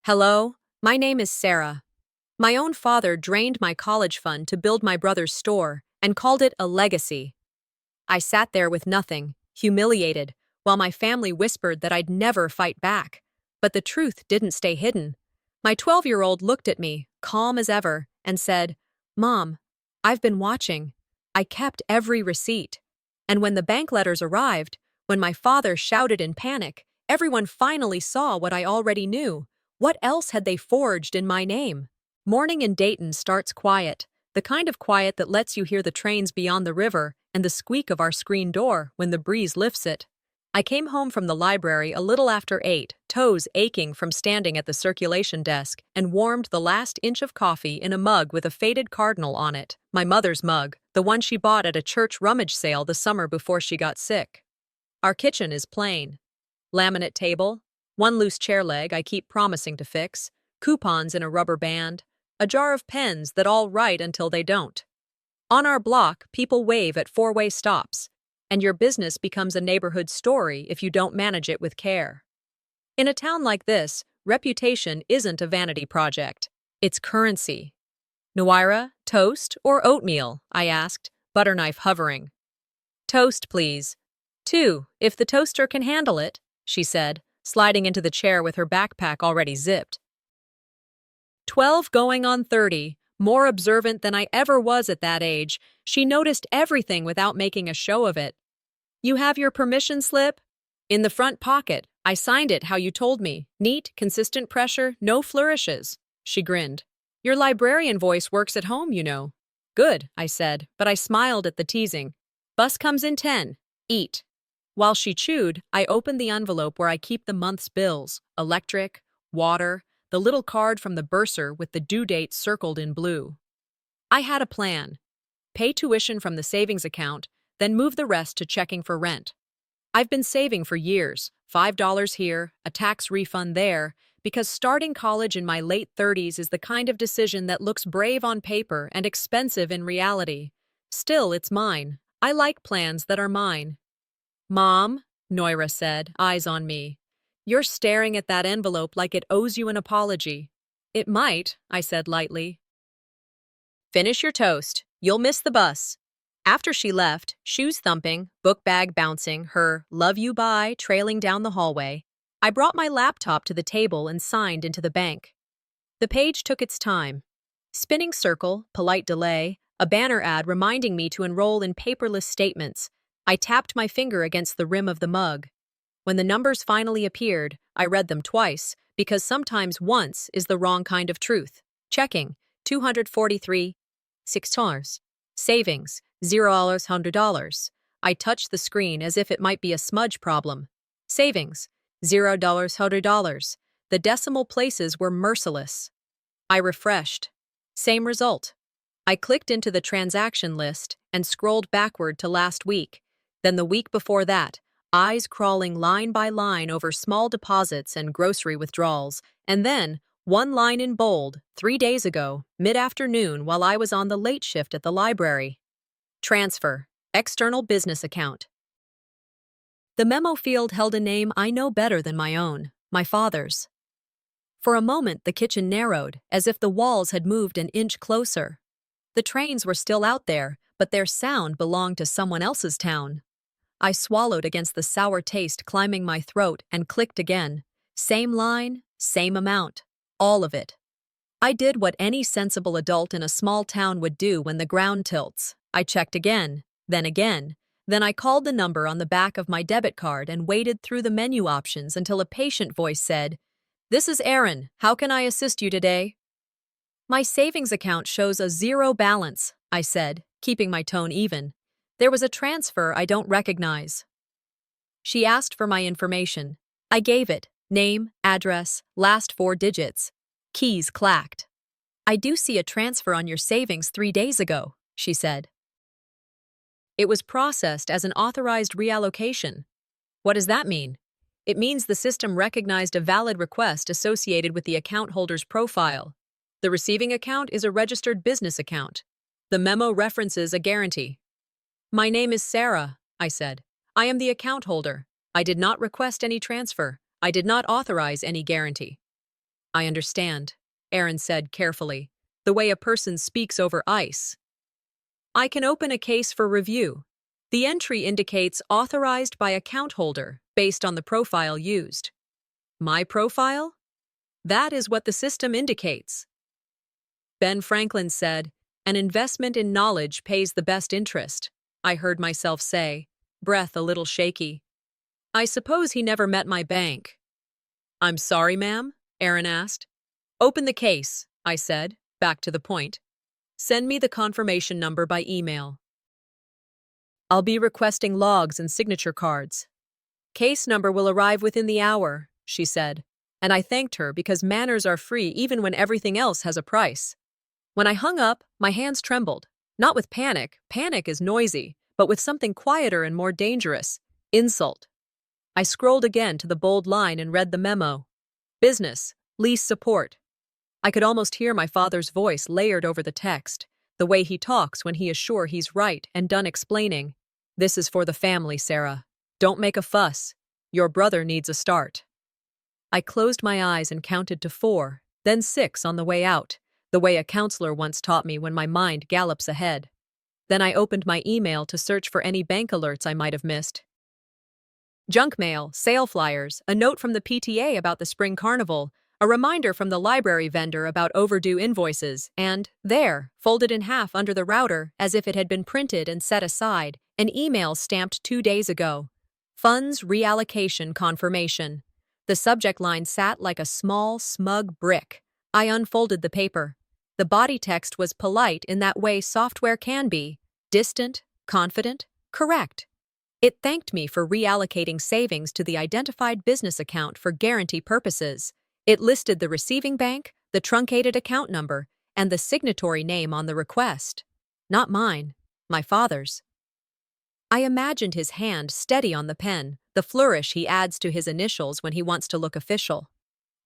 Hello, my name is Sara. My own father drained my college fund to build my brother's store and called it a legacy. I sat there with nothing, humiliated, while my family whispered that I'd never fight back. But the truth didn't stay hidden. My 12-year-old looked at me, calm as ever, and said, "Mom, I've been watching. I kept every receipt." And when the bank letters arrived, when my father shouted in panic, everyone finally saw what I already knew. What else had they forged in my name? Morning in Dayton starts quiet, the kind of quiet that lets you hear the trains beyond the river and the squeak of our screen door when the breeze lifts it. I came home from the library a little after 8, toes aching from standing at the circulation desk, and warmed the last inch of coffee in a mug with a faded cardinal on it, my mother's mug, the one she bought at a church rummage sale the summer before she got sick. Our kitchen is plain. Laminate table, one loose chair leg I keep promising to fix, coupons in a rubber band, a jar of pens that all write until they don't. On our block, people wave at four-way stops, and your business becomes a neighborhood story if you don't manage it with care. In a town like this, reputation isn't a vanity project. It's currency. "Nuira, toast or oatmeal?" I asked, butter knife hovering. "Toast, please." "Two, if the toaster can handle it," she said, sliding into the chair with her backpack already zipped. 12 going on 30, more observant than I ever was at that age, she noticed everything without making a show of it. "You have your permission slip?" "In the front pocket. I signed it how you told me. Neat, consistent pressure, no flourishes." She grinned. "Your librarian voice works at home, you know." "Good," I said, but I smiled at the teasing. "Bus comes in 10. Eat." While she chewed, I opened the envelope where I keep the month's bills, electric, water, the little card from the bursar with the due date circled in blue. I had a plan. Pay tuition from the savings account, then move the rest to checking for rent. I've been saving for years, $5 here, a tax refund there, because starting college in my late 30s is the kind of decision that looks brave on paper and expensive in reality. Still, it's mine. I like plans that are mine. "Mom," Nuira said, eyes on me. "You're staring at that envelope like it owes you an apology." "It might," I said lightly. "Finish your toast. You'll miss the bus." After she left, shoes thumping, book bag bouncing, her "love you bye" trailing down the hallway, I brought my laptop to the table and signed into the bank. The page took its time. Spinning circle, polite delay, a banner ad reminding me to enroll in paperless statements. I tapped my finger against the rim of the mug. When the numbers finally appeared, I read them twice, because sometimes once is the wrong kind of truth. Checking, 243, $6. Savings, $0, $100. I touched the screen as if it might be a smudge problem. Savings, $0, $100. The decimal places were merciless. I refreshed. Same result. I clicked into the transaction list and scrolled backward to last week, then the week before that, eyes crawling line by line over small deposits and grocery withdrawals, and then, one line in bold, 3 days ago, mid-afternoon while I was on the late shift at the library. Transfer, external business account. The memo field held a name I know better than my own, my father's. For a moment the kitchen narrowed, as if the walls had moved an inch closer. The trains were still out there, but their sound belonged to someone else's town. I swallowed against the sour taste climbing my throat and clicked again. Same line, same amount. All of it. I did what any sensible adult in a small town would do when the ground tilts. I checked again. Then I called the number on the back of my debit card and waded through the menu options until a patient voice said, "This is Aaron. How can I assist you today?" "My savings account shows a zero balance," I said, keeping my tone even. "There was a transfer I don't recognize." She asked for my information. I gave it. Name, address, last 4 digits. Keys clacked. "I do see a transfer on your savings 3 days ago," she said. It was processed as an authorized reallocation. What does that mean? It means the system recognized a valid request associated with the account holder's profile. The receiving account is a registered business account. The memo references a guarantee. "My name is Sara," I said. "I am the account holder. I did not request any transfer. I did not authorize any guarantee." I understand, Aaron said carefully, the way a person speaks over ice. I can open a case for review. The entry indicates authorized by account holder based on the profile used. My profile? That is what the system indicates. Ben Franklin said, an investment in knowledge pays the best interest, I heard myself say, breath a little shaky. I suppose he never met my bank. I'm sorry, ma'am, Aaron asked. Open the case, I said, back to the point. Send me the confirmation number by email. I'll be requesting logs and signature cards. Case number will arrive within the hour, she said, and I thanked her because manners are free even when everything else has a price. When I hung up, my hands trembled, not with panic, panic is noisy, but with something quieter and more dangerous, insult. I scrolled again to the bold line and read the memo. Business, lease support. I could almost hear my father's voice layered over the text, the way he talks when he is sure he's right and done explaining. This is for the family, Sara. Don't make a fuss. Your brother needs a start. I closed my eyes and counted to 4, then 6 on the way out, the way a counselor once taught me when my mind gallops ahead. Then I opened my email to search for any bank alerts I might have missed. Junk mail, sale flyers, a note from the PTA about the spring carnival, a reminder from the library vendor about overdue invoices, and, there, folded in half under the router as if it had been printed and set aside, an email stamped 2 days ago. Funds reallocation confirmation. The subject line sat like a small, smug brick. I unfolded the paper. The body text was polite in that way software can be, distant, confident, correct. It thanked me for reallocating savings to the identified business account for guarantee purposes. It listed the receiving bank, the truncated account number, and the signatory name on the request. Not mine, my father's. I imagined his hand steady on the pen, the flourish he adds to his initials when he wants to look official.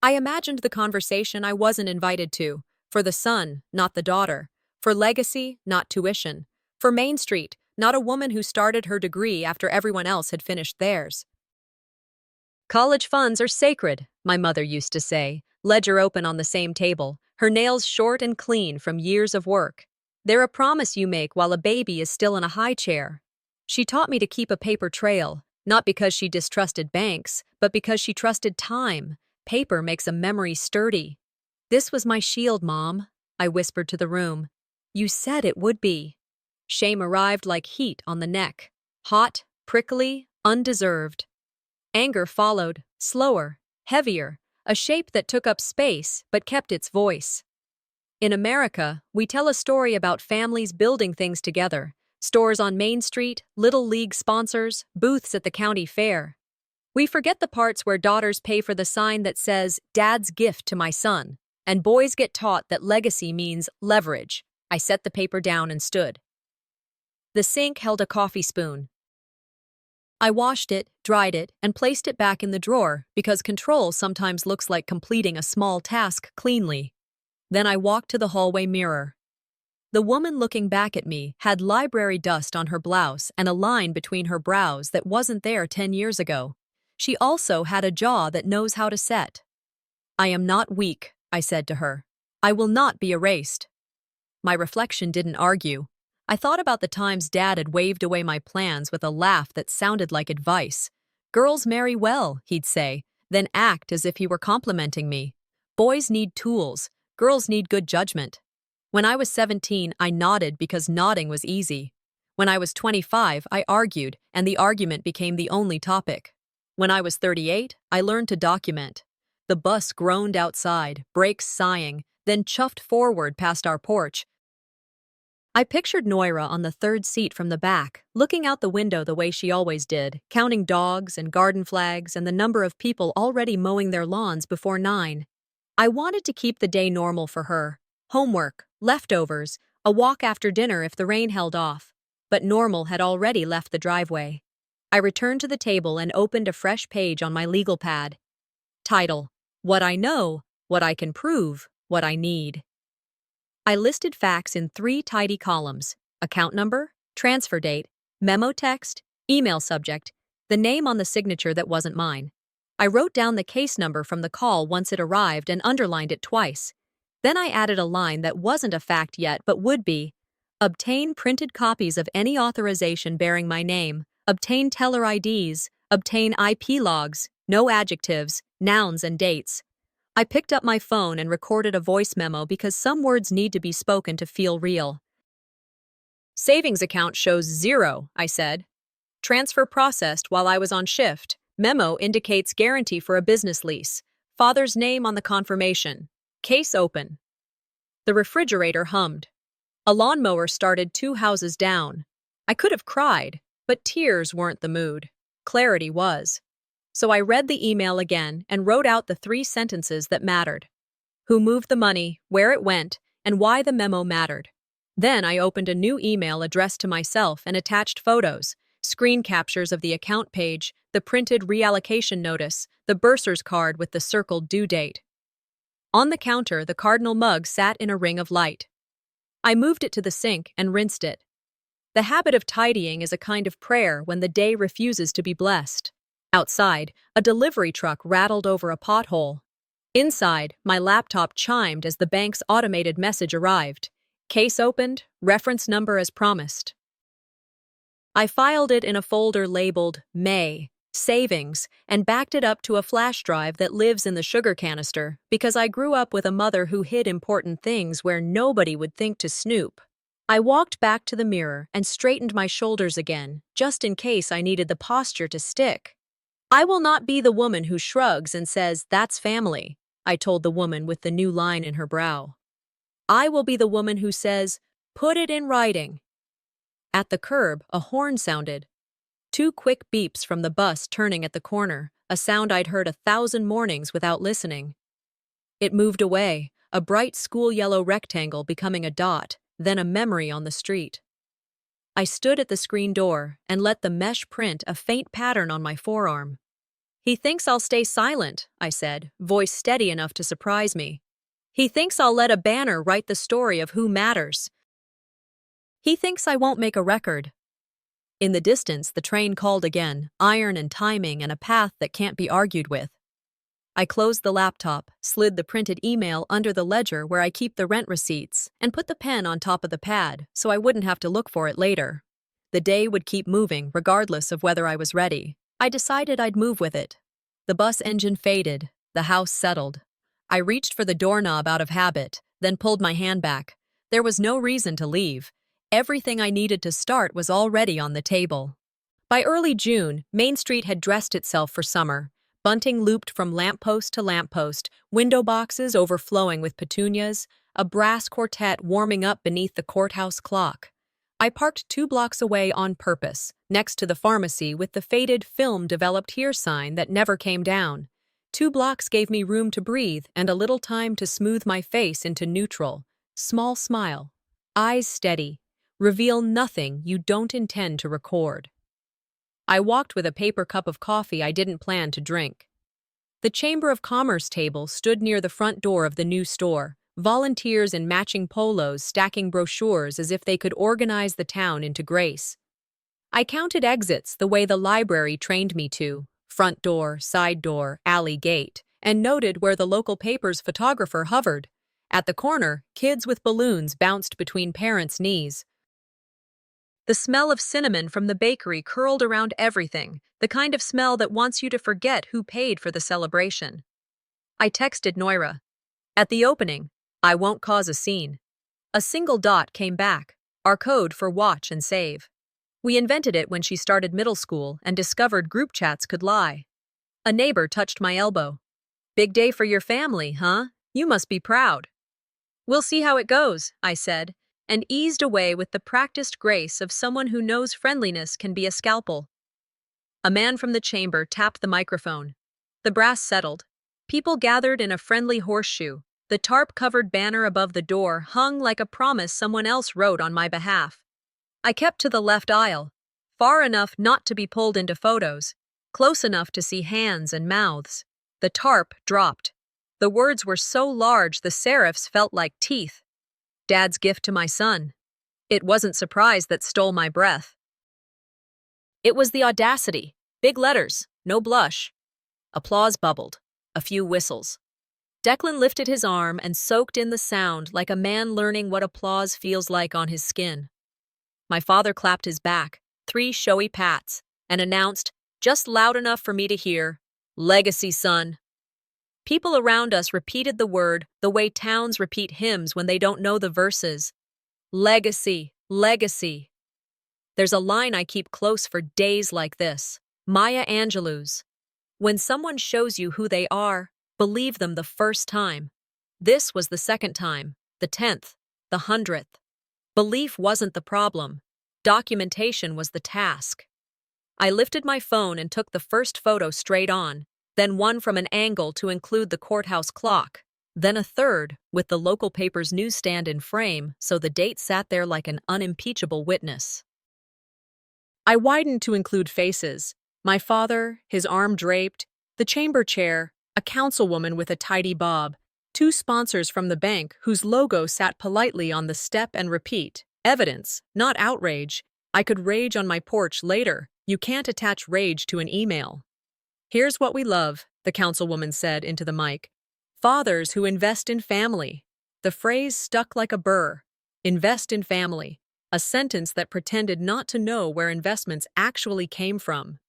I imagined the conversation I wasn't invited to, for the son, not the daughter, for legacy, not tuition, for Main Street, not a woman who started her degree after everyone else had finished theirs. College funds are sacred, my mother used to say, ledger open on the same table, her nails short and clean from years of work. They're a promise you make while a baby is still in a high chair. She taught me to keep a paper trail, not because she distrusted banks, but because she trusted time. Paper makes a memory sturdy. This was my shield, Mom, I whispered to the room. You said it would be. Shame arrived like heat on the neck. Hot, prickly, undeserved. Anger followed, slower, heavier, a shape that took up space but kept its voice. In America, we tell a story about families building things together. Stores on Main Street, Little League sponsors, booths at the county fair. We forget the parts where daughters pay for the sign that says, Dad's gift to my son, and boys get taught that legacy means leverage. I set the paper down and stood. The sink held a coffee spoon. I washed it, dried it, and placed it back in the drawer because control sometimes looks like completing a small task cleanly. Then I walked to the hallway mirror. The woman looking back at me had library dust on her blouse and a line between her brows that wasn't there 10 years ago. She also had a jaw that knows how to set. I am not weak, I said to her. I will not be erased. My reflection didn't argue. I thought about the times Dad had waved away my plans with a laugh that sounded like advice. Girls marry well, he'd say, then act as if he were complimenting me. Boys need tools, girls need good judgment. When I was 17, I nodded because nodding was easy. When I was 25, I argued, and the argument became the only topic. When I was 38, I learned to document. The bus groaned outside, brakes sighing, then chuffed forward past our porch. I pictured Noira on the third seat from the back, looking out the window the way she always did, counting dogs and garden flags and the number of people already mowing their lawns before 9. I wanted to keep the day normal for her. Homework, leftovers, a walk after dinner if the rain held off. But normal had already left the driveway. I returned to the table and opened a fresh page on my legal pad. Title: What I Know, What I Can Prove, What I Need. I listed facts in 3 tidy columns: account number, transfer date, memo text, email subject, the name on the signature that wasn't mine. I wrote down the case number from the call once it arrived and underlined it twice. Then I added a line that wasn't a fact yet but would be. Obtain printed copies of any authorization bearing my name. Obtain teller IDs. Obtain IP logs. No adjectives, nouns, and dates. I picked up my phone and recorded a voice memo because some words need to be spoken to feel real. Savings account shows 0, I said. Transfer processed while I was on shift. Memo indicates guarantee for a business lease. Father's name on the confirmation. Case open. The refrigerator hummed. A lawnmower started 2 houses down. I could have cried, but tears weren't the mood. Clarity was. So I read the email again and wrote out the 3 sentences that mattered. Who moved the money, where it went, and why the memo mattered. Then I opened a new email addressed to myself and attached photos, screen captures of the account page, the printed reallocation notice, the bursar's card with the circled due date. On the counter, the cardinal mug sat in a ring of light. I moved it to the sink and rinsed it. The habit of tidying is a kind of prayer when the day refuses to be blessed. Outside, a delivery truck rattled over a pothole. Inside, my laptop chimed as the bank's automated message arrived. Case opened, reference number as promised. I filed it in a folder labeled May, Savings, and backed it up to a flash drive that lives in the sugar canister because I grew up with a mother who hid important things where nobody would think to snoop. I walked back to the mirror and straightened my shoulders again, just in case I needed the posture to stick. I will not be the woman who shrugs and says, "That's family," I told the woman with the new line in her brow. I will be the woman who says, "Put it in writing." At the curb, a horn sounded. 2 quick beeps from the bus turning at the corner, a sound I'd heard 1,000 mornings without listening. It moved away, a bright school yellow rectangle becoming a dot, then a memory on the street. I stood at the screen door and let the mesh print a faint pattern on my forearm. He thinks I'll stay silent, I said, voice steady enough to surprise me. He thinks I'll let a banner write the story of who matters. He thinks I won't make a record. In the distance, the train called again, iron and timing and a path that can't be argued with. I closed the laptop, slid the printed email under the ledger where I keep the rent receipts, and put the pen on top of the pad so I wouldn't have to look for it later. The day would keep moving regardless of whether I was ready. I decided I'd move with it. The bus engine faded, the house settled. I reached for the doorknob out of habit, then pulled my hand back. There was no reason to leave. Everything I needed to start was already on the table. By early June, Main Street had dressed itself for summer. Bunting looped from lamppost to lamppost, window boxes overflowing with petunias, a brass quartet warming up beneath the courthouse clock. I parked 2 blocks away on purpose, next to the pharmacy with the faded "Film developed here" sign that never came down. 2 blocks gave me room to breathe and a little time to smooth my face into neutral. Small smile. Eyes steady. Reveal nothing you don't intend to record. I walked with a paper cup of coffee I didn't plan to drink. The Chamber of Commerce table stood near the front door of the new store, volunteers in matching polos stacking brochures as if they could organize the town into grace. I counted exits the way the library trained me to, front door, side door, alley gate, and noted where the local paper's photographer hovered. At the corner, kids with balloons bounced between parents' knees. The smell of cinnamon from the bakery curled around everything, the kind of smell that wants you to forget who paid for the celebration. I texted Noira. At the opening, I won't cause a scene. A single dot came back, our code for watch and save. We invented it when she started middle school and discovered group chats could lie. A neighbor touched my elbow. Big day for your family, huh? You must be proud. We'll see how it goes, I said, and eased away with the practiced grace of someone who knows friendliness can be a scalpel. A man from the chamber tapped the microphone. The brass settled. People gathered in a friendly horseshoe. The tarp-covered banner above the door hung like a promise someone else wrote on my behalf. I kept to the left aisle, far enough not to be pulled into photos, close enough to see hands and mouths. The tarp dropped. The words were so large the serifs felt like teeth. Dad's gift to my son. It wasn't surprise that stole my breath. It was the audacity. Big letters, no blush. Applause bubbled. A few whistles. Declan lifted his arm and soaked in the sound like a man learning what applause feels like on his skin. My father clapped his back, 3 showy pats, and announced, just loud enough for me to hear, "Legacy, son." People around us repeated the word the way towns repeat hymns when they don't know the verses. Legacy, legacy. There's a line I keep close for days like this. Maya Angelou's. When someone shows you who they are, believe them the first time. This was the second time, the 10th, the 100th. Belief wasn't the problem. Documentation was the task. I lifted my phone and took the first photo straight on, then one from an angle to include the courthouse clock, then a third with the local paper's newsstand in frame so the date sat there like an unimpeachable witness. I widened to include faces. My father, his arm draped, the chamber chair, a councilwoman with a tidy bob, 2 sponsors from the bank whose logo sat politely on the step and repeat. Evidence, not outrage. I could rage on my porch later. You can't attach rage to an email. Here's what we love, the councilwoman said into the mic. Fathers who invest in family. The phrase stuck like a burr. Invest in family. A sentence that pretended not to know where investments actually came from.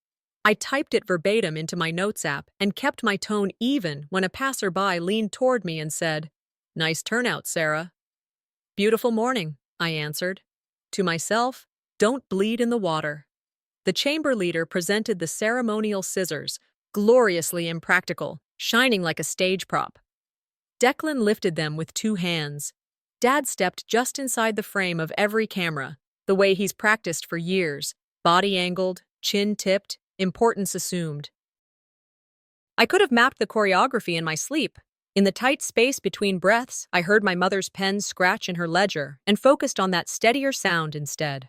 I typed it verbatim into my notes app and kept my tone even when a passerby leaned toward me and said, "Nice turnout, Sara." "Beautiful morning," I answered. To myself, "Don't bleed in the water." The chamber leader presented the ceremonial scissors, gloriously impractical, shining like a stage prop. Declan lifted them with 2 hands. Dad stepped just inside the frame of every camera, the way he's practiced for years, body angled, chin tipped, importance assumed. I could have mapped the choreography in my sleep. In the tight space between breaths, I heard my mother's pen scratch in her ledger and focused on that steadier sound instead.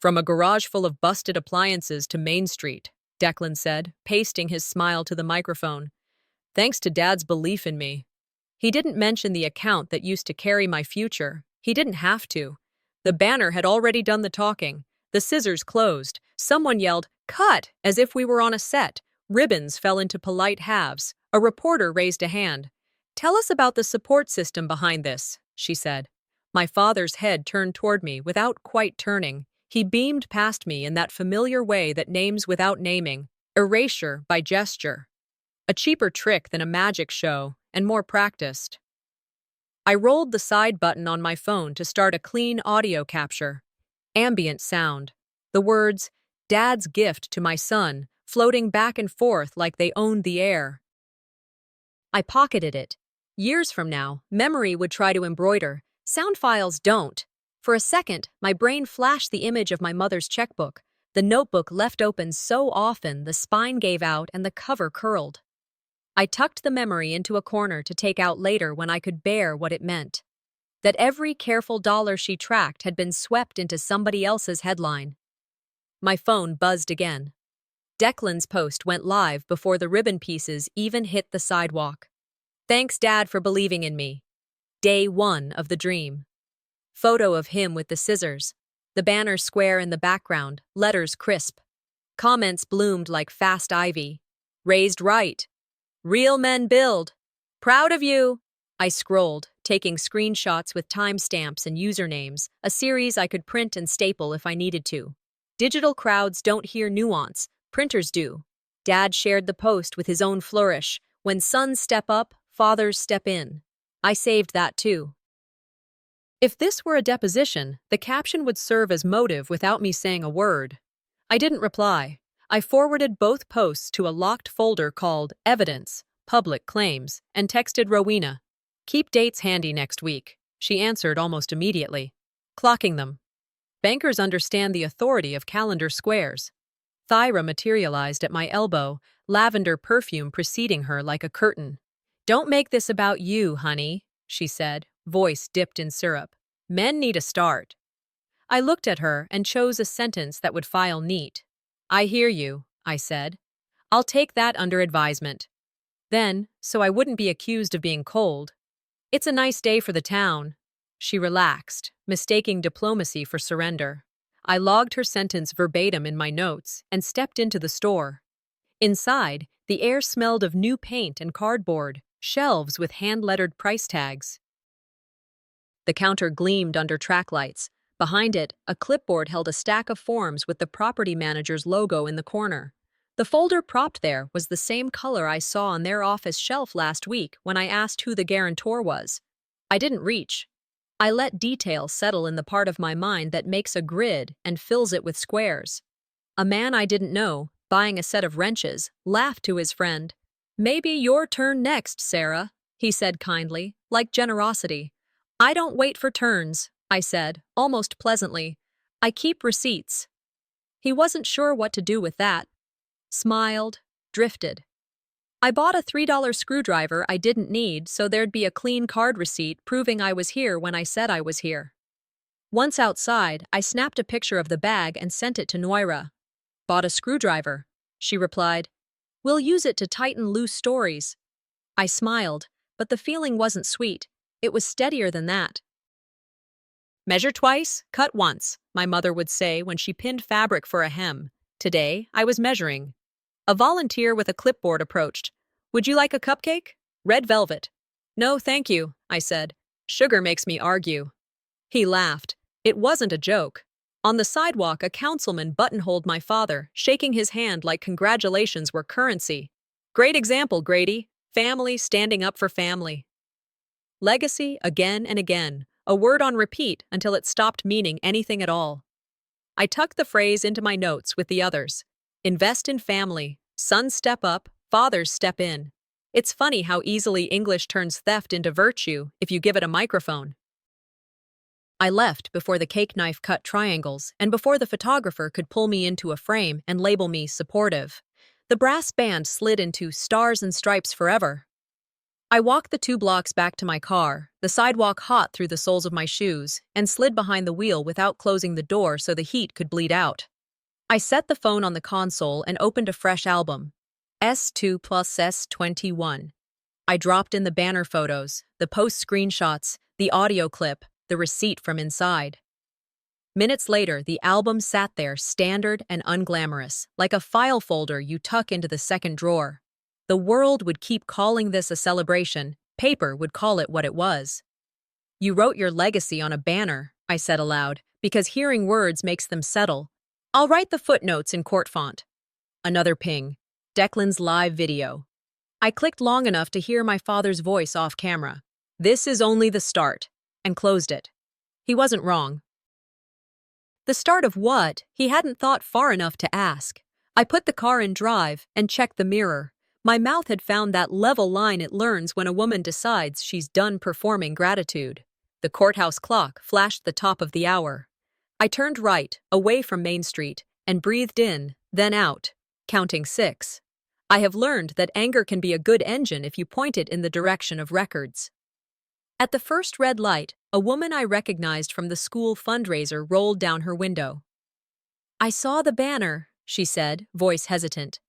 "From a garage full of busted appliances to Main Street," Declan said, pasting his smile to the microphone. "Thanks to Dad's belief in me." He didn't mention the account that used to carry my future. He didn't have to. The banner had already done the talking. The scissors closed. Someone yelled, "Cut!" as if we were on a set. Ribbons fell into polite halves. A reporter raised a hand. "Tell us about the support system behind this," she said. My father's head turned toward me without quite turning. He beamed past me in that familiar way that names without naming, erasure by gesture. A cheaper trick than a magic show, and more practiced. I rolled the side button on my phone to start a clean audio capture. Ambient sound. The words, "Dad's gift to my son," floating back and forth like they owned the air. I pocketed it. Years from now, memory would try to embroider. Sound files don't. For a second, my brain flashed the image of my mother's checkbook, the notebook left open so often the spine gave out and the cover curled. I tucked the memory into a corner to take out later when I could bear what it meant. That every careful dollar she tracked had been swept into somebody else's headline. My phone buzzed again. Declan's post went live before the ribbon pieces even hit the sidewalk. "Thanks, Dad, for believing in me." Day 1 of the dream. Photo of him with the scissors. The banner square in the background, letters crisp. Comments bloomed like fast ivy. "Raised right." "Real men build." "Proud of you." I scrolled, taking screenshots with timestamps and usernames, a series I could print and staple if I needed to. Digital crowds don't hear nuance, printers do. Dad shared the post with his own flourish. "When sons step up, fathers step in." I saved that too. If this were a deposition, the caption would serve as motive without me saying a word. I didn't reply. I forwarded both posts to a locked folder called Evidence, Public Claims, and texted Rowena. "Keep dates handy next week." She answered almost immediately. "Clocking them." Bankers understand the authority of calendar squares. Thyra materialized at my elbow, lavender perfume preceding her like a curtain. "Don't make this about you, honey," she said, voice dipped in syrup. "Men need a start." I looked at her and chose a sentence that would file neat. "I hear you," I said. "I'll take that under advisement." Then, so I wouldn't be accused of being cold, "It's a nice day for the town." She relaxed, mistaking diplomacy for surrender. I logged her sentence verbatim in my notes and stepped into the store. Inside, The air smelled of new paint and cardboard, shelves with hand-lettered price tags. The counter gleamed under track lights. Behind it, a clipboard held a stack of forms with the property manager's logo in the corner. The folder propped there was the same color I saw on their office shelf last week when I asked who the guarantor was. I didn't reach. I let detail settle in the part of my mind that makes a grid and fills it with squares. A man I didn't know, buying a set of wrenches, laughed to his friend. "Maybe your turn next, Sarah," he said kindly, like generosity. "I don't wait for turns," I said, almost pleasantly. "I keep receipts." He wasn't sure what to do with that. Smiled, drifted. I bought a $3 screwdriver I didn't need so there'd be a clean card receipt proving I was here when I said I was here. Once outside, I snapped a picture of the bag and sent it to Noira. "Bought a screwdriver," she replied. "We'll use it to tighten loose stories." I smiled, but the feeling wasn't sweet. It was steadier than that. "Measure twice, cut once," my mother would say when she pinned fabric for a hem. Today, I was measuring. A volunteer with a clipboard approached. "Would you like a cupcake? Red velvet." "No, thank you," I said. "Sugar makes me argue." He laughed. It wasn't a joke. On the sidewalk, a councilman buttonholed my father, shaking his hand like congratulations were currency. "Great example, Grady. Family standing up for family." Legacy again and again, a word on repeat until it stopped meaning anything at all. I tucked the phrase into my notes with the others. Invest in family. Sons step up, fathers step in. It's funny how easily English turns theft into virtue if you give it a microphone. I left before the cake knife cut triangles and before the photographer could pull me into a frame and label me supportive. The brass band slid into Stars and Stripes Forever. I walked the 2 blocks back to my car, the sidewalk hot through the soles of my shoes, and slid behind the wheel without closing the door so the heat could bleed out. I set the phone on the console and opened a fresh album, S2 plus S21. I dropped in the banner photos, the post screenshots, the audio clip, the receipt from inside. Minutes later, the album sat there standard and unglamorous, like a file folder you tuck into the second drawer. The world would keep calling this a celebration, paper would call it what it was. "You wrote your legacy on a banner," I said aloud, because hearing words makes them settle. "I'll write the footnotes in court font." Another ping. Declan's live video. I clicked long enough to hear my father's voice off camera. "This is only the start," and closed it. He wasn't wrong. The start of what? He hadn't thought far enough to ask. I put the car in drive and checked the mirror. My mouth had found that level line it learns when a woman decides she's done performing gratitude. The courthouse clock flashed the top of the hour. I turned right, away from Main Street, and breathed in, then out, counting 6. I have learned that anger can be a good engine if you point it in the direction of records. At the first red light, a woman I recognized from the school fundraiser rolled down her window. "I saw the banner," she said, voice hesitant.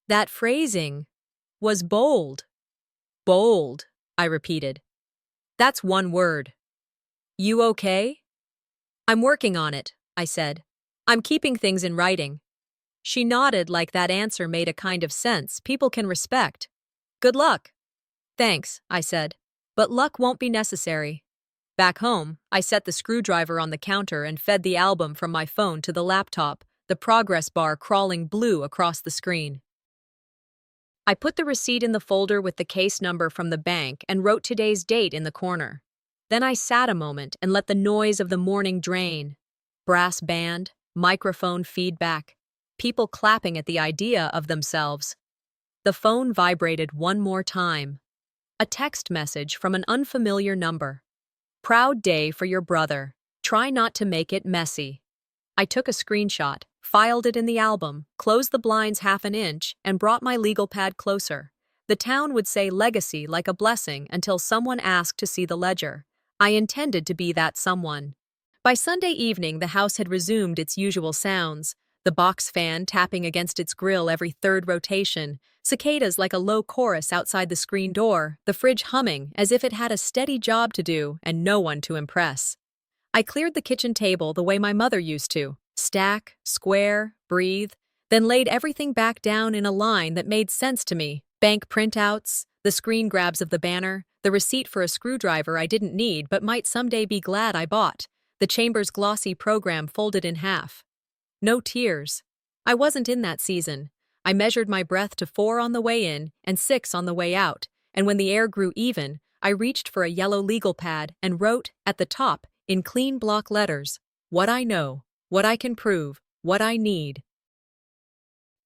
"That phrasing was bold." "Bold," I repeated. "That's one word." "You okay?" "I'm working on it," I said. "I'm keeping things in writing." She nodded like that answer made a kind of sense people can respect. "Good luck." "Thanks," I said, "but luck won't be necessary." Back home, I set the screwdriver on the counter and fed the album from my phone to the laptop, the progress bar crawling blue across the screen. I put the receipt in the folder with the case number from the bank and wrote today's date in the corner. Then I sat a moment and let the noise of the morning drain. Brass band, microphone feedback, people clapping at the idea of themselves. The phone vibrated one more time. A text message from an unfamiliar number. "Proud day for your brother. Try not to make it messy." I took a screenshot, filed it in the album, closed the blinds half an inch, and brought my legal pad closer. The town would say legacy like a blessing until someone asked to see the ledger. I intended to be that someone. By Sunday evening, the house had resumed its usual sounds. The box fan tapping against its grill every third rotation, cicadas like a low chorus outside the screen door, the fridge humming as if it had a steady job to do and no one to impress. I cleared the kitchen table the way my mother used to. Stack, square, breathe. then laid everything back down in a line that made sense to me. Bank printouts, the screen grabs of the banner, the receipt for a screwdriver I didn't need but might someday be glad I bought, the chamber's glossy program folded in half. No tears. I wasn't in that season. I measured my breath to 4 on the way in and 6 on the way out, and when the air grew even, I reached for a yellow legal pad and wrote, at the top, in clean block letters, what I know, what I can prove, what I need.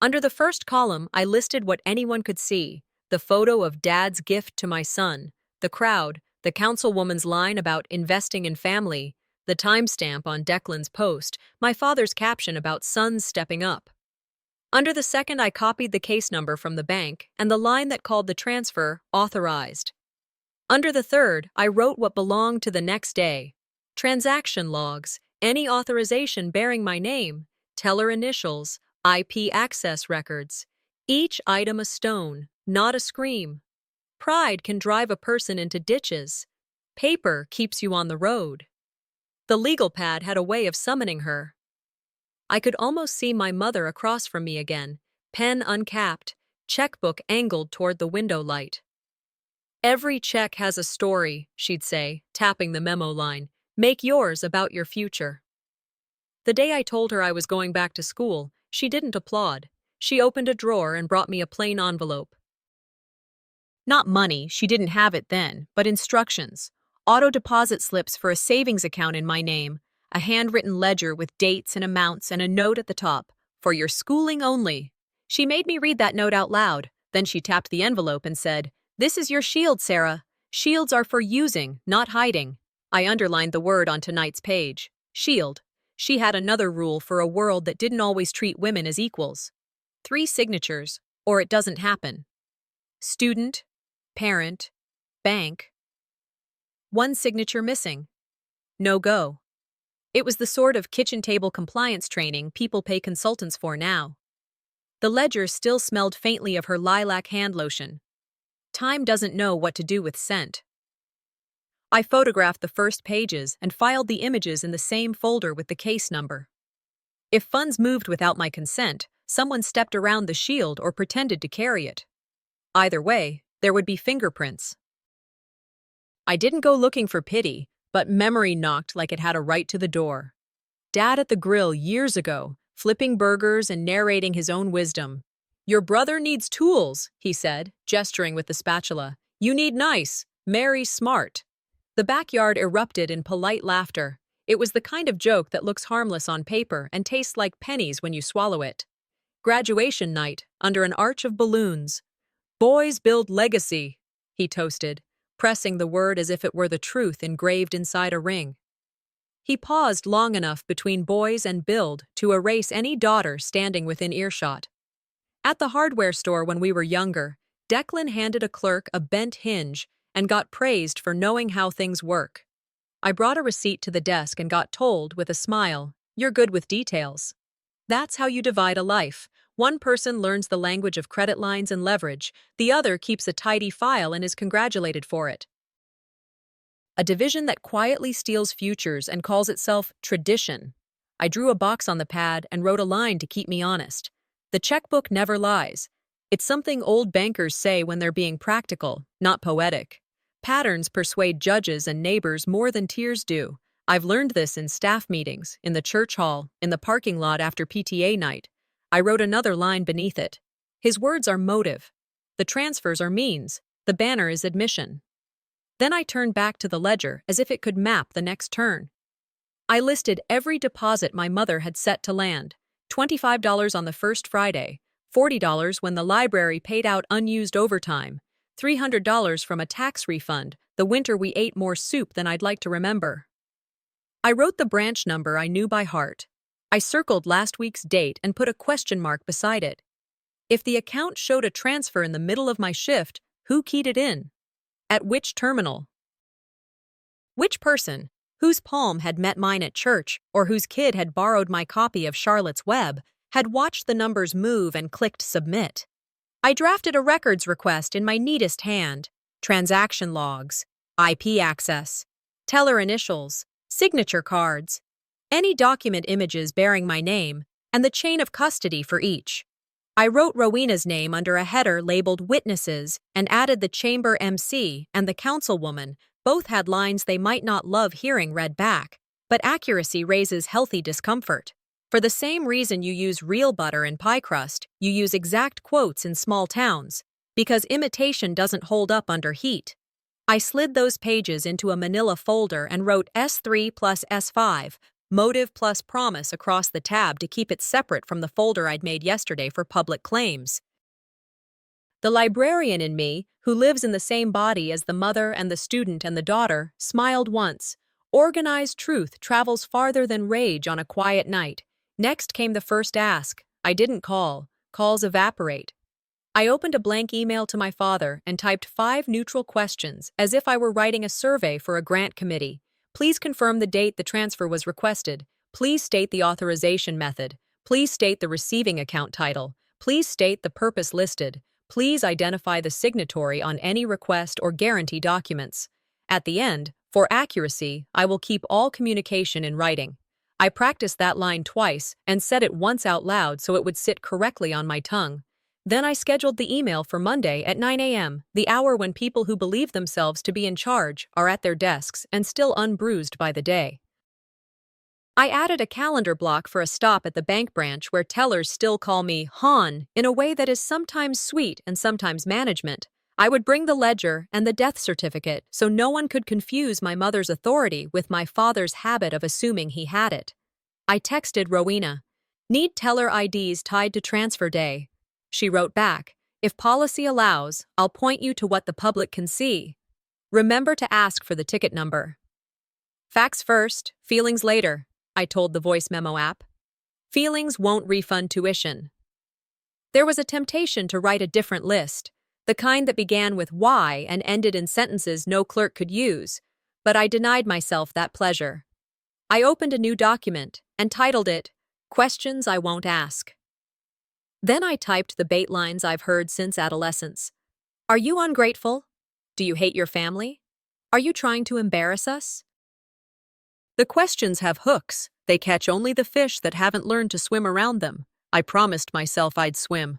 Under the first column, I listed what anyone could see: the photo of Dad's gift to my son, the crowd, the councilwoman's line about investing in family, the timestamp on Declan's post, my father's caption about sons stepping up. Under the second, I copied the case number from the bank and the line that called the transfer authorized. Under the third, I wrote what belonged to the next day: transaction logs, any authorization bearing my name, teller initials, IP access records. Each item a stone, not a scream. Pride can drive a person into ditches. Paper keeps you on the road. The legal pad had a way of summoning her. I could almost see my mother across from me again, pen uncapped, checkbook angled toward the window light. Every check has a story, she'd say, tapping the memo line. Make yours about your future. The day I told her I was going back to school, she didn't applaud. She opened a drawer and brought me a plain envelope. Not money, she didn't have it then, but instructions. Auto deposit slips for a savings account in my name, a handwritten ledger with dates and amounts and a note at the top, for your schooling only. She made me read that note out loud. Then she tapped the envelope and said, "This is your shield, Sarah. Shields are for using, not hiding." I underlined the word on tonight's page. Shield. She had another rule for a world that didn't always treat women as equals. 3 signatures, or it doesn't happen. Student, parent, bank. 1 signature missing. No go. It was the sort of kitchen table compliance training people pay consultants for now. The ledger still smelled faintly of her lilac hand lotion. Time doesn't know what to do with scent. I photographed the first pages and filed the images in the same folder with the case number. If funds moved without my consent, someone stepped around the shield or pretended to carry it. Either way, there would be fingerprints. I didn't go looking for pity, but memory knocked like it had a right to the door. Dad at the grill years ago, flipping burgers and narrating his own wisdom. "Your brother needs tools," he said, gesturing with the spatula. "You need nice, marry smart." The backyard erupted in polite laughter. It was the kind of joke that looks harmless on paper and tastes like pennies when you swallow it. Graduation night, under an arch of balloons. "Boys build legacy," he toasted, pressing the word as if it were the truth engraved inside a ring. He paused long enough between boys and build to erase any daughter standing within earshot. At the hardware store when we were younger, Declan handed a clerk a bent hinge and got praised for knowing how things work. I brought a receipt to the desk and got told, with a smile, "You're good with details." That's how you divide a life. One person learns the language of credit lines and leverage, the other keeps a tidy file and is congratulated for it. A division that quietly steals futures and calls itself tradition. I drew a box on the pad and wrote a line to keep me honest. The checkbook never lies. It's something old bankers say when they're being practical, not poetic. Patterns persuade judges and neighbors more than tears do. I've learned this in staff meetings, in the church hall, in the parking lot after PTA night. I wrote another line beneath it. His words are motive. The transfers are means. The banner is admission. Then I turned back to the ledger as if it could map the next turn. I listed every deposit my mother had set to land. $25 on the first Friday, $40 when the library paid out unused overtime, $300 from a tax refund, the winter we ate more soup than I'd like to remember. I wrote the branch number I knew by heart. I circled last week's date and put a question mark beside it. If the account showed a transfer in the middle of my shift, who keyed it in? At which terminal? Which person, whose palm had met mine at church or whose kid had borrowed my copy of Charlotte's Web, had watched the numbers move and clicked submit? I drafted a records request in my neatest hand: transaction logs, IP access, teller initials, signature cards, any document images bearing my name, and the chain of custody for each. I wrote Rowena's name under a header labeled Witnesses and added the chamber MC and the councilwoman. Both had lines they might not love hearing read back, but accuracy raises healthy discomfort. For the same reason you use real butter in pie crust, you use exact quotes in small towns, because imitation doesn't hold up under heat. I slid those pages into a manila folder and wrote S3 plus S5, motive plus promise across the tab to keep it separate from the folder I'd made yesterday for public claims. The librarian in me, who lives in the same body as the mother and the student and the daughter, smiled once. Organized truth travels farther than rage on a quiet night. Next came the first ask. I didn't call. Calls evaporate. I opened a blank email to my father and typed 5 neutral questions as if I were writing a survey for a grant committee. Please confirm the date the transfer was requested. Please state the authorization method. Please state the receiving account title. Please state the purpose listed. Please identify the signatory on any request or guarantee documents. At the end, for accuracy, I will keep all communication in writing. I practiced that line twice and said it once out loud so it would sit correctly on my tongue. Then I scheduled the email for Monday at 9 a.m., the hour when people who believe themselves to be in charge are at their desks and still unbruised by the day. I added a calendar block for a stop at the bank branch where tellers still call me Han in a way that is sometimes sweet and sometimes management. I would bring the ledger and the death certificate so no one could confuse my mother's authority with my father's habit of assuming he had it. I texted Rowena, "Need teller IDs tied to transfer day." She wrote back, "If policy allows, I'll point you to what the public can see. Remember to ask for the ticket number." Facts first, feelings later, I told the voice memo app. Feelings won't refund tuition. There was a temptation to write a different list, the kind that began with why and ended in sentences no clerk could use, but I denied myself that pleasure. I opened a new document and titled it, Questions I Won't Ask. Then I typed the bait lines I've heard since adolescence. Are you ungrateful? Do you hate your family? Are you trying to embarrass us? The questions have hooks. They catch only the fish that haven't learned to swim around them. I promised myself I'd swim.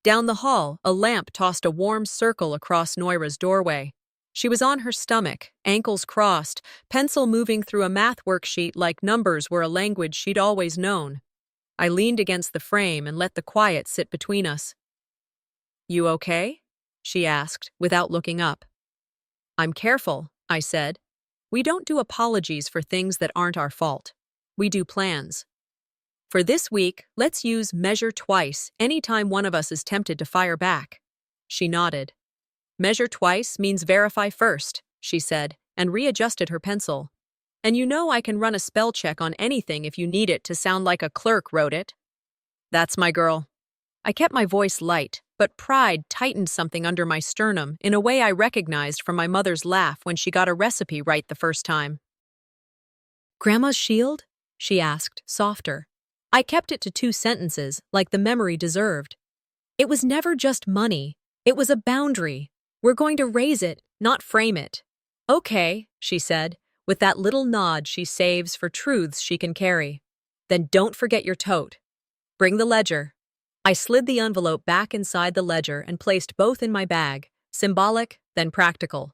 Down the hall, a lamp tossed a warm circle across Noira's doorway. She was on her stomach, ankles crossed, pencil moving through a math worksheet like numbers were a language she'd always known. I leaned against the frame and let the quiet sit between us. "You okay?" she asked, without looking up. "I'm careful," I said. "We don't do apologies for things that aren't our fault. We do plans. For this week, let's use measure twice anytime one of us is tempted to fire back." She nodded. "Measure twice means verify first," she said, and readjusted her pencil. "And you know I can run a spell check on anything if you need it to sound like a clerk wrote it." "That's my girl." I kept my voice light, but pride tightened something under my sternum in a way I recognized from my mother's laugh when she got a recipe right the first time. "Grandma's shield?" she asked, softer. I kept it to 2 sentences, like the memory deserved. "It was never just money. It was a boundary. We're going to raise it, not frame it." "Okay," she said, with that little nod she saves for truths she can carry. "Then don't forget your tote. Bring the ledger." I slid the envelope back inside the ledger and placed both in my bag, symbolic, then practical.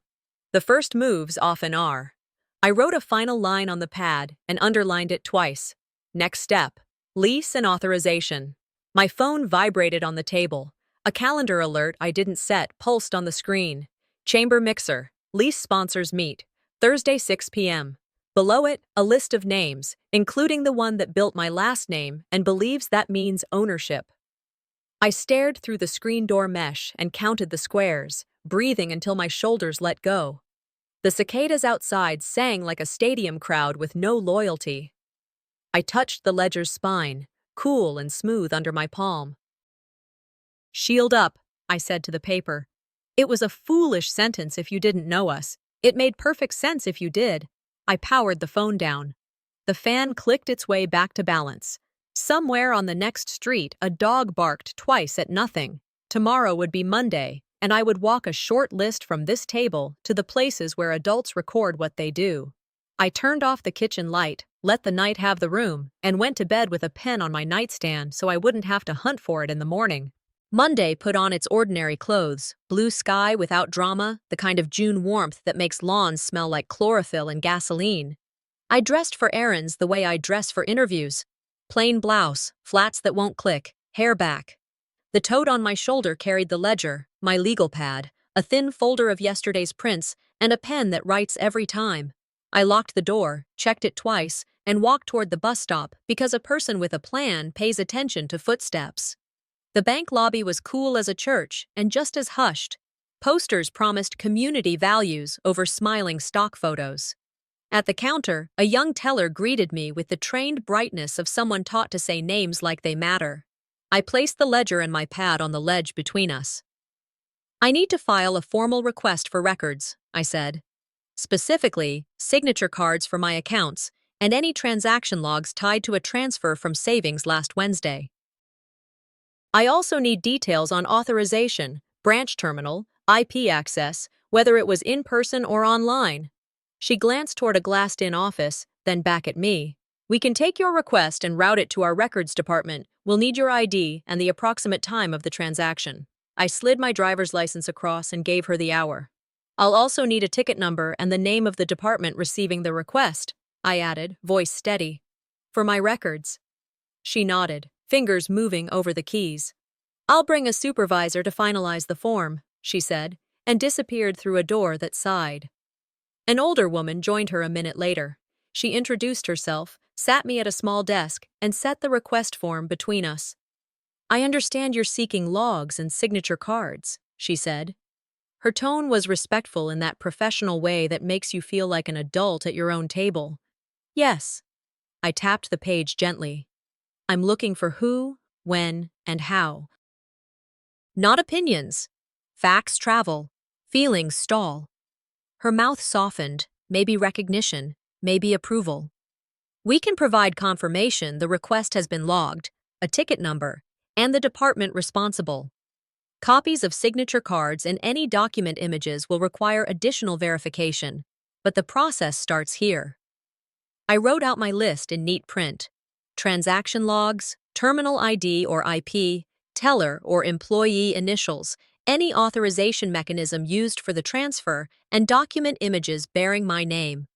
The first moves often are. I wrote a final line on the pad and underlined it twice. Next step, lease and authorization. My phone vibrated on the table. A calendar alert I didn't set pulsed on the screen. Chamber mixer, lease sponsors meet, Thursday 6 p.m. Below it, a list of names, including the one that built my last name and believes that means ownership. I stared through the screen door mesh and counted the squares, breathing until my shoulders let go. The cicadas outside sang like a stadium crowd with no loyalty. I touched the ledger's spine, cool and smooth under my palm. "Shield up," I said to the paper. It was a foolish sentence if you didn't know us. It made perfect sense if you did. I powered the phone down. The fan clicked its way back to balance. Somewhere on the next street, a dog barked twice at nothing. Tomorrow would be Monday, and I would walk a short list from this table to the places where adults record what they do. I turned off the kitchen light, let the night have the room, and went to bed with a pen on my nightstand so I wouldn't have to hunt for it in the morning. Monday put on its ordinary clothes, blue sky without drama, the kind of June warmth that makes lawns smell like chlorophyll and gasoline. I dressed for errands the way I dress for interviews. Plain blouse, flats that won't click, hair back. The tote on my shoulder carried the ledger, my legal pad, a thin folder of yesterday's prints, and a pen that writes every time. I locked the door, checked it twice, and walked toward the bus stop because a person with a plan pays attention to footsteps. The bank lobby was cool as a church and just as hushed. Posters promised community values over smiling stock photos. At the counter, a young teller greeted me with the trained brightness of someone taught to say names like they matter. I placed the ledger and my pad on the ledge between us. "I need to file a formal request for records," I said. "Specifically, signature cards for my accounts and any transaction logs tied to a transfer from savings last Wednesday. I also need details on authorization, branch terminal, IP access, whether it was in person or online." She glanced toward a glassed-in office, then back at me. "We can take your request and route it to our records department. We'll need your ID and the approximate time of the transaction." I slid my driver's license across and gave her the hour. "I'll also need a ticket number and the name of the department receiving the request," I added, voice steady. "For my records." She nodded, fingers moving over the keys. "I'll bring a supervisor to finalize the form," she said, and disappeared through a door that sighed. An older woman joined her a minute later. She introduced herself, sat me at a small desk, and set the request form between us. "I understand you're seeking logs and signature cards," she said. Her tone was respectful in that professional way that makes you feel like an adult at your own table. "Yes." I tapped the page gently. "I'm looking for who, when, and how. Not opinions. Facts travel. Feelings stall." Her mouth softened, maybe recognition, maybe approval. "We can provide confirmation the request has been logged, a ticket number, and the department responsible. Copies of signature cards and any document images will require additional verification, but the process starts here." I wrote out my list in neat print. Transaction logs, terminal ID or IP, teller or employee initials, any authorization mechanism used for the transfer, and document images bearing my name.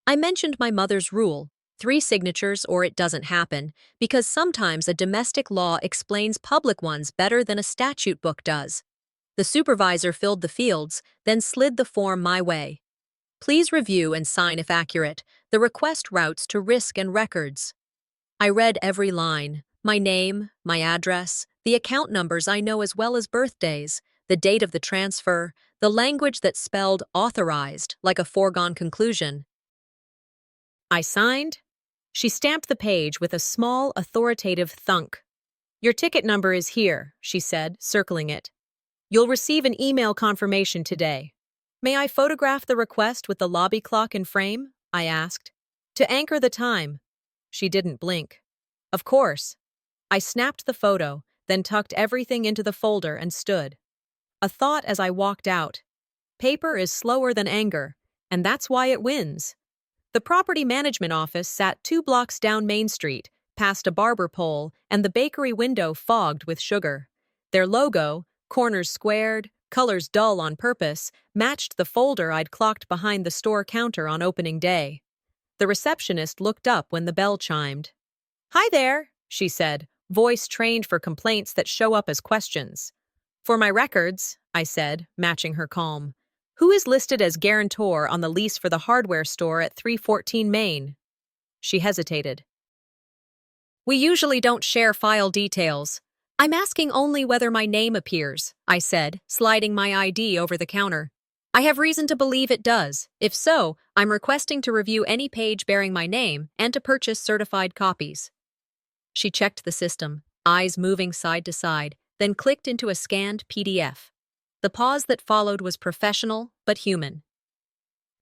I mentioned my mother's rule, 3 signatures or it doesn't happen, because sometimes a domestic law explains public ones better than a statute book does. The supervisor filled the fields, then slid the form my way. "Please review and sign if accurate. The request routes to risk and records." I read every line, my name, my address, the account numbers I know as well as birthdays, the date of the transfer, the language that spelled authorized like a foregone conclusion. I signed. She stamped the page with a small, authoritative thunk. "Your ticket number is here," she said, circling it. "You'll receive an email confirmation today." "May I photograph the request with the lobby clock in frame?" I asked. "To anchor the time." She didn't blink. "Of course." I snapped the photo, then tucked everything into the folder and stood. A thought as I walked out. Paper is slower than anger, and that's why it wins. The property management office sat 2 blocks down Main Street, past a barber pole and the bakery window fogged with sugar. Their logo, corners squared, colors dull on purpose, matched the folder I'd clocked behind the store counter on opening day. The receptionist looked up when the bell chimed. "Hi there," she said, voice trained for complaints that show up as questions. "For my records," I said, matching her calm. "Who is listed as guarantor on the lease for the hardware store at 314 Main?" She hesitated. "We usually don't share file details. I'm asking only whether my name appears," I said, sliding my ID over the counter. "I have reason to believe it does. If so, I'm requesting to review any page bearing my name and to purchase certified copies." She checked the system, eyes moving side to side, then clicked into a scanned PDF. The pause that followed was professional, but human.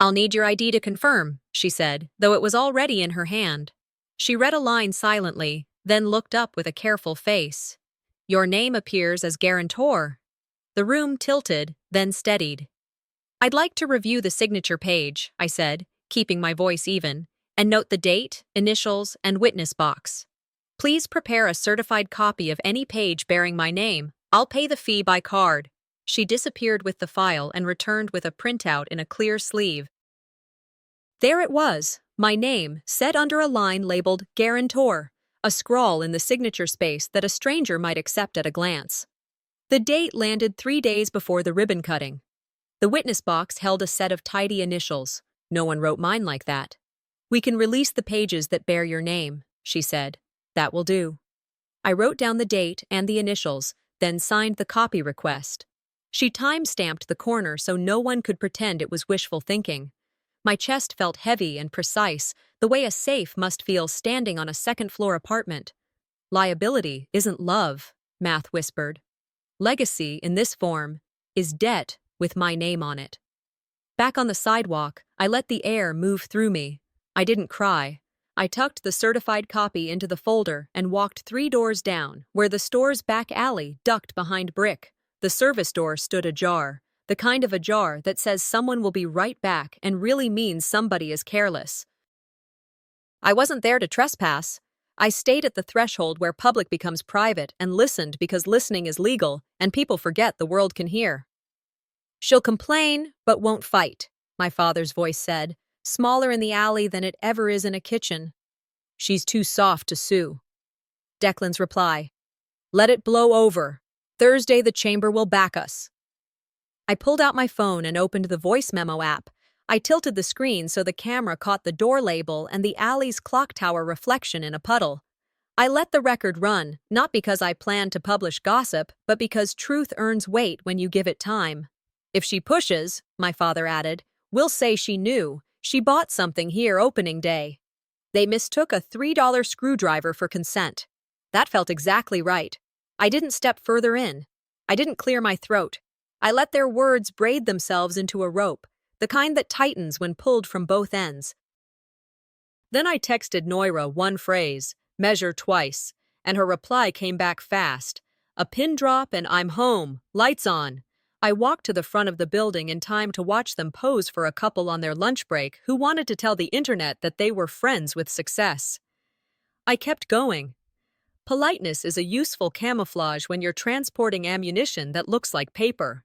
"I'll need your ID to confirm," she said, though it was already in her hand. She read a line silently, then looked up with a careful face. "Your name appears as guarantor." The room tilted, then steadied. "I'd like to review the signature page," I said, keeping my voice even, And note the date, initials, and witness box. Please prepare a certified copy of any page bearing my name. I'll pay the fee by card. She disappeared with the file and returned with a printout in a clear sleeve. There it was, my name, set under a line labeled Guarantor, a scrawl in the signature space that a stranger might accept at a glance. The date landed 3 days before the ribbon cutting. The witness box held a set of tidy initials. No one wrote mine like that. We can release the pages that bear your name, she said. That will do. I wrote down the date and the initials, then signed the copy request. She time-stamped the corner so no one could pretend it was wishful thinking. My chest felt heavy and precise, the way a safe must feel standing on a second-floor apartment. Liability isn't love, Math whispered. Legacy, in this form, is debt with my name on it. Back on the sidewalk, I let the air move through me. I didn't cry. I tucked the certified copy into the folder and walked 3 doors down, where the store's back alley ducked behind brick. The service door stood ajar, the kind of ajar that says someone will be right back and really means somebody is careless. I wasn't there to trespass. I stayed at the threshold where public becomes private and listened because listening is legal and people forget the world can hear. She'll complain, but won't fight, my father's voice said, smaller in the alley than it ever is in a kitchen. She's too soft to sue. Declan's reply. Let it blow over. Thursday the chamber will back us. I pulled out my phone and opened the voice memo app. I tilted the screen so the camera caught the door label and the alley's clock tower reflection in a puddle. I let the record run, not because I planned to publish gossip, but because truth earns weight when you give it time. If she pushes, my father added, we'll say she knew. She bought something here opening day. They mistook a $3 screwdriver for consent. That felt exactly right. I didn't step further in. I didn't clear my throat. I let their words braid themselves into a rope, the kind that tightens when pulled from both ends. Then I texted Noira one phrase, measure twice, and her reply came back fast. A pin drop and I'm home, lights on. I walked to the front of the building in time to watch them pose for a couple on their lunch break who wanted to tell the internet that they were friends with success. I kept going. Politeness is a useful camouflage when you're transporting ammunition that looks like paper.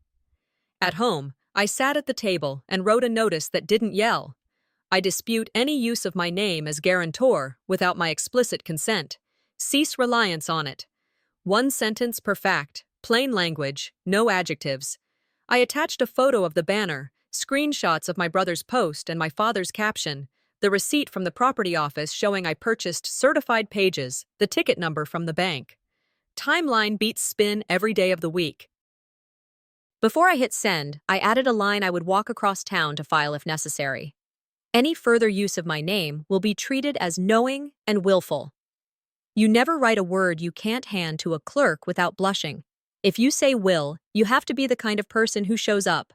At home, I sat at the table and wrote a notice that didn't yell. I dispute any use of my name as guarantor without my explicit consent. Cease reliance on it. 1 sentence per fact, plain language, no adjectives. I attached a photo of the banner, screenshots of my brother's post and my father's caption, the receipt from the property office showing I purchased certified pages, the ticket number from the bank. Timeline beats spin every day of the week. Before I hit send, I added a line I would walk across town to file if necessary. Any further use of my name will be treated as knowing and willful. You never write a word you can't hand to a clerk without blushing. If you say will, you have to be the kind of person who shows up.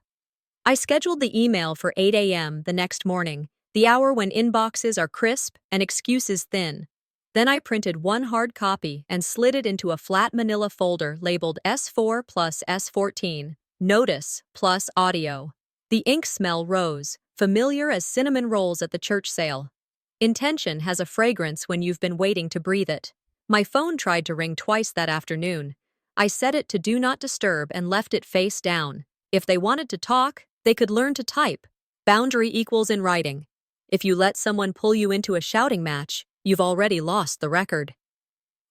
I scheduled the email for 8 a.m. the next morning, the hour when inboxes are crisp and excuses thin. Then I printed 1 hard copy and slid it into a flat manila folder labeled S4 plus S14, Notice plus Audio. The ink smell rose, familiar as cinnamon rolls at the church sale. Intention has a fragrance when you've been waiting to breathe it. My phone tried to ring twice that afternoon. I set it to do not disturb and left it face down. If they wanted to talk, they could learn to type. Boundary equals in writing. If you let someone pull you into a shouting match, you've already lost the record.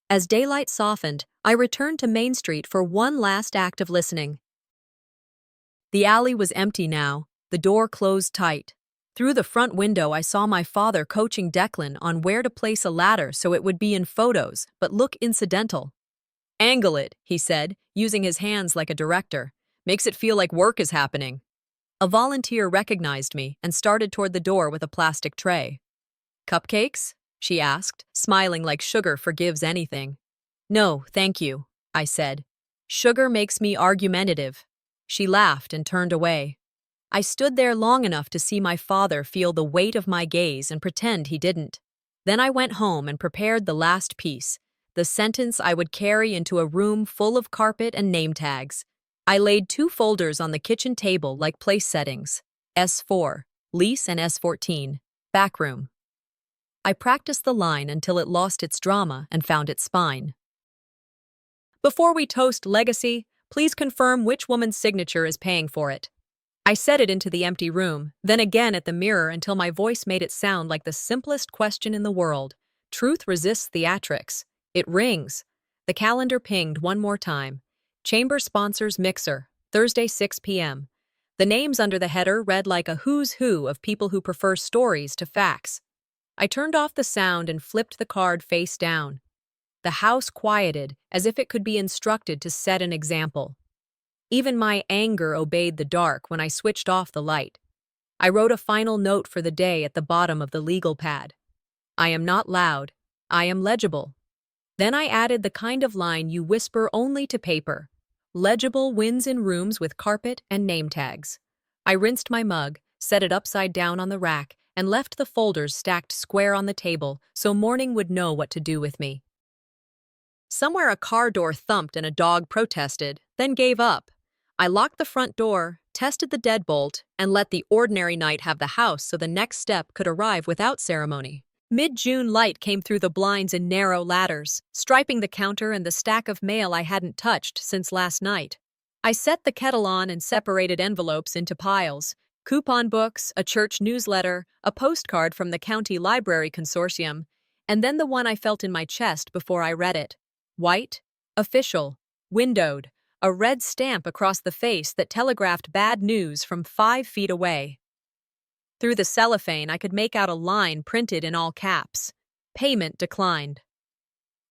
As daylight softened, I returned to Main Street for one last act of listening. The alley was empty now, the door closed tight. Through the front window, I saw my father coaching Declan on where to place a ladder so it would be in photos, but look incidental. Angle it, he said, using his hands like a director. Makes it feel like work is happening. A volunteer recognized me and started toward the door with a plastic tray. Cupcakes? She asked, smiling like sugar forgives anything. No, thank you, I said. Sugar makes me argumentative. She laughed and turned away. I stood there long enough to see my father feel the weight of my gaze and pretend he didn't. Then I went home and prepared the last piece, the sentence I would carry into a room full of carpet and name tags. I laid 2 folders on the kitchen table like place settings. S4, lease, and S14, backroom. I practiced the line until it lost its drama and found its spine. Before we toast legacy, please confirm which woman's signature is paying for it. I said it into the empty room, then again at the mirror until my voice made it sound like the simplest question in the world. Truth resists theatrics. It rings. The calendar pinged one more time. Chamber sponsors Mixer, Thursday 6 p.m. The names under the header read like a who's who of people who prefer stories to facts. I turned off the sound and flipped the card face down. The house quieted as if it could be instructed to set an example. Even my anger obeyed the dark when I switched off the light. I wrote a final note for the day at the bottom of the legal pad. I am not loud. I am legible. Then I added the kind of line you whisper only to paper. Legible wins in rooms with carpet and name tags. I rinsed my mug, set it upside down on the rack, and left the folders stacked square on the table so morning would know what to do with me. Somewhere a car door thumped and a dog protested, then gave up. I locked the front door, tested the deadbolt, and let the ordinary night have the house so the next step could arrive without ceremony. Mid-June light came through the blinds in narrow ladders, striping the counter and the stack of mail I hadn't touched since last night. I set the kettle on and separated envelopes into piles: coupon books, a church newsletter, a postcard from the County Library Consortium, and then the one I felt in my chest before I read it. White, official, windowed, a red stamp across the face that telegraphed bad news from 5 feet away. Through the cellophane, I could make out a line printed in all caps. Payment declined.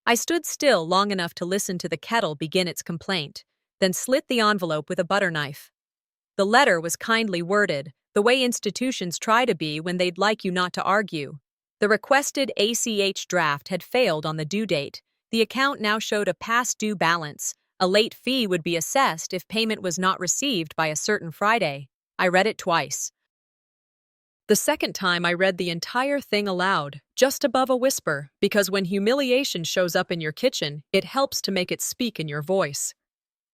I stood still long enough to listen to the kettle begin its complaint, then slit the envelope with a butter knife. The letter was kindly worded, the way institutions try to be when they'd like you not to argue. The requested ACH draft had failed on the due date. The account now showed a past due balance. A late fee would be assessed if payment was not received by a certain Friday. I read it twice. The second time I read the entire thing aloud, just above a whisper, because when humiliation shows up in your kitchen, it helps to make it speak in your voice.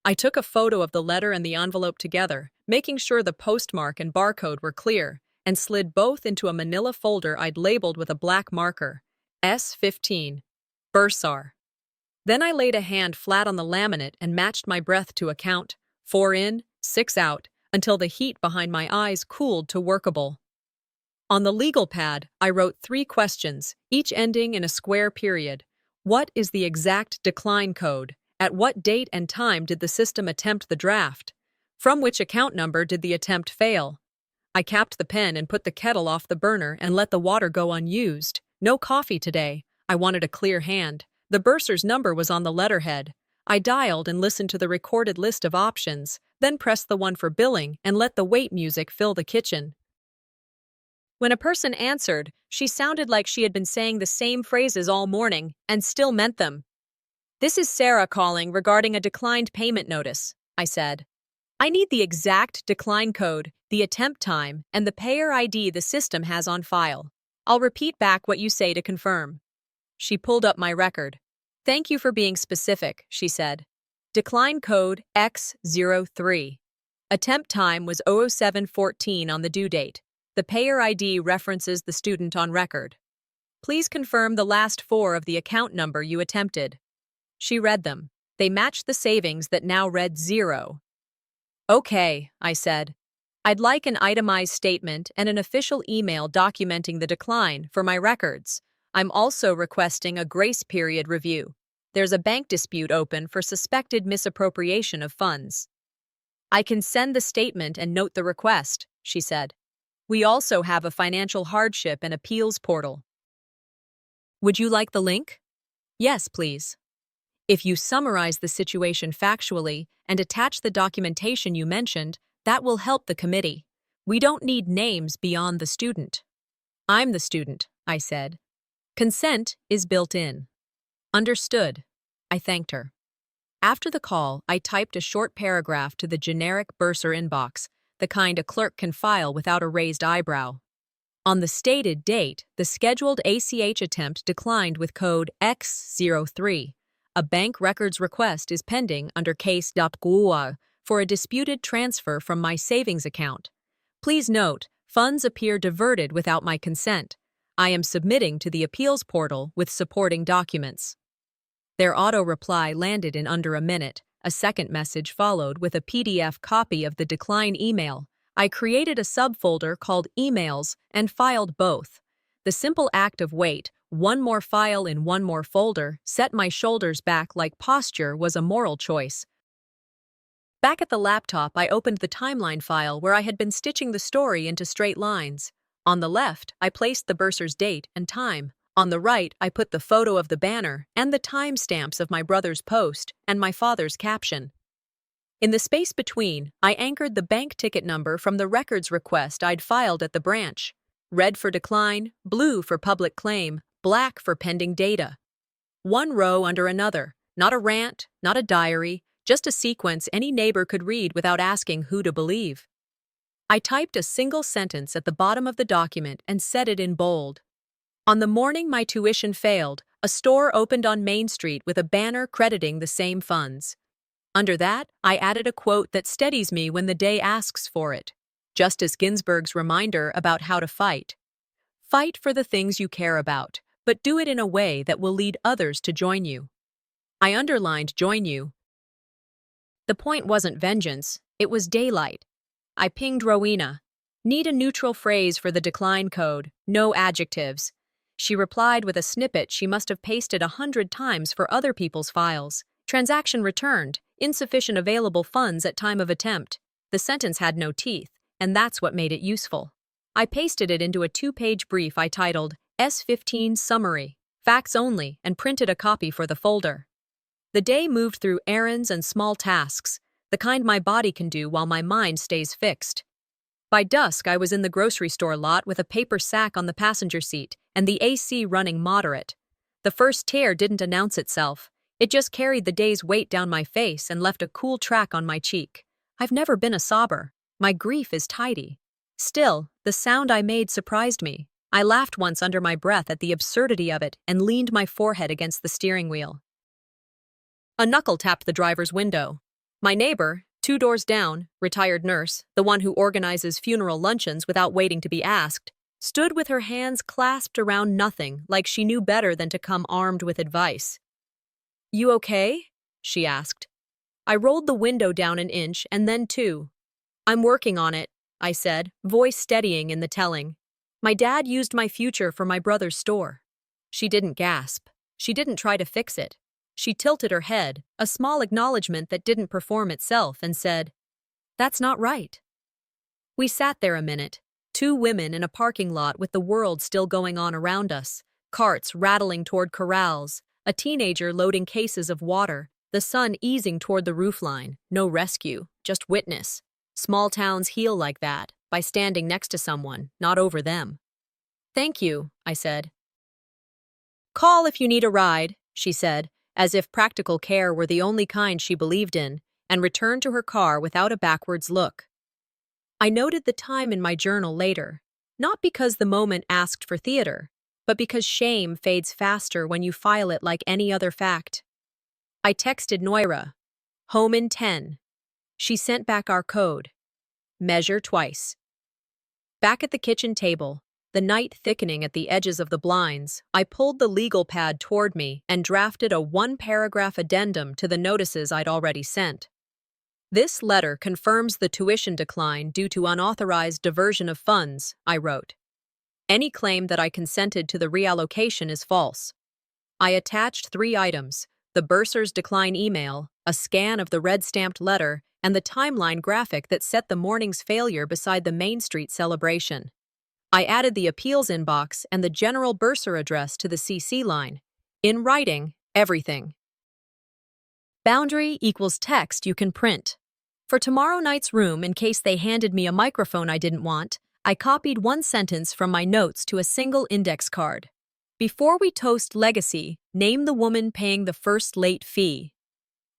I took a photo of the letter and the envelope together, making sure the postmark and barcode were clear, and slid both into a manila folder I'd labeled with a black marker, S15, Bursar. Then I laid a hand flat on the laminate and matched my breath to a count, 4 in, 6 out, until the heat behind my eyes cooled to workable. On the legal pad, I wrote 3 questions, each ending in a square period. What is the exact decline code? At what date and time did the system attempt the draft? From which account number did the attempt fail? I capped the pen and put the kettle off the burner and let the water go unused. No coffee today. I wanted a clear hand. The bursar's number was on the letterhead. I dialed and listened to the recorded list of options, then pressed the one for billing and let the wait music fill the kitchen. When a person answered, she sounded like she had been saying the same phrases all morning and still meant them. "This is Sara calling regarding a declined payment notice," I said. "I need the exact decline code, the attempt time, and the payer ID the system has on file. I'll repeat back what you say to confirm." She pulled up my record. "Thank you for being specific," she said. "Decline code X03. Attempt time was 07:14 on the due date. The payer ID references the student on record. Please confirm the last 4 of the account number you attempted." She read them. They matched the savings that now read 0. "Okay," I said. "I'd like an itemized statement and an official email documenting the decline for my records. I'm also requesting a grace period review. There's a bank dispute open for suspected misappropriation of funds." "I can send the statement and note the request," she said. "We also have a financial hardship and appeals portal." "Would you like the link?" "Yes, please." "If you summarize the situation factually and attach the documentation you mentioned, that will help the committee. We don't need names beyond the student." "I'm the student," I said. "Consent is built in." "Understood." I thanked her. After the call, I typed a short paragraph to the generic bursar inbox, the kind a clerk can file without a raised eyebrow. On the stated date, the scheduled ACH attempt declined with code X03. A bank records request is pending under case.gua for a disputed transfer from my savings account. Please note, funds appear diverted without my consent. I am submitting to the appeals portal with supporting documents. Their auto-reply landed in under a minute. A second message followed with a PDF copy of the decline email. I created a subfolder called Emails and filed both. The simple act of one more file in one more folder, set my shoulders back like posture was a moral choice. Back at the laptop, I opened the timeline file where I had been stitching the story into straight lines. On the left, I placed the bursar's date and time. On the right, I put the photo of the banner and the timestamps of my brother's post and my father's caption. In the space between, I anchored the bank ticket number from the records request I'd filed at the branch. Red for decline, blue for public claim, black for pending data. One row under another, not a rant, not a diary, just a sequence any neighbor could read without asking who to believe. I typed a single sentence at the bottom of the document and set it in bold. On the morning my tuition failed, a store opened on Main Street with a banner crediting the same funds. Under that, I added a quote that steadies me when the day asks for it. Justice Ginsburg's reminder about how to fight. Fight for the things you care about, but do it in a way that will lead others to join you. I underlined join you. The point wasn't vengeance, it was daylight. I pinged Rowena. Need a neutral phrase for the decline code, no adjectives. She replied with a snippet she must have pasted 100 times for other people's files. Transaction returned, insufficient available funds at time of attempt. The sentence had no teeth, and that's what made it useful. I pasted it into a 2-page brief I titled S15 Summary, Facts Only, and printed a copy for the folder. The day moved through errands and small tasks, the kind my body can do while my mind stays fixed. By dusk, I was in the grocery store lot with a paper sack on the passenger seat and the AC running moderate. The first tear didn't announce itself. It just carried the day's weight down my face and left a cool track on my cheek. I've never been a sobber. My grief is tidy. Still, the sound I made surprised me. I laughed once under my breath at the absurdity of it and leaned my forehead against the steering wheel. A knuckle tapped the driver's window. My neighbor, 2 doors down, retired nurse, the one who organizes funeral luncheons without waiting to be asked, stood with her hands clasped around nothing like she knew better than to come armed with advice. "You okay?" she asked. I rolled the window down an inch and then 2. "I'm working on it," I said, voice steadying in the telling. "My dad used my future for my brother's store." She didn't gasp. She didn't try to fix it. She tilted her head, a small acknowledgement that didn't perform itself, and said, "That's not right." We sat there a minute, 2 women in a parking lot with the world still going on around us, carts rattling toward corrals, a teenager loading cases of water, the sun easing toward the roofline, no rescue, just witness. Small towns heal like that, by standing next to someone, not over them. "Thank you," I said. "Call if you need a ride," she said, as if practical care were the only kind she believed in, and returned to her car without a backwards look. I noted the time in my journal later, not because the moment asked for theater, but because shame fades faster when you file it like any other fact. I texted Noira, "Home in 10. She sent back our code. Measure twice. Back at the kitchen table, the night thickening at the edges of the blinds, I pulled the legal pad toward me and drafted a 1-paragraph addendum to the notices I'd already sent. "This letter confirms the tuition decline due to unauthorized diversion of funds," I wrote. "Any claim that I consented to the reallocation is false." I attached 3 items, the bursar's decline email, a scan of the red-stamped letter, and the timeline graphic that set the morning's failure beside the Main Street celebration. I added the appeals inbox and the general bursar address to the CC line. In writing, everything. Boundary equals text you can print. For tomorrow night's room, in case they handed me a microphone I didn't want, I copied 1 sentence from my notes to a single index card. "Before we toast legacy, name the woman paying the first late fee."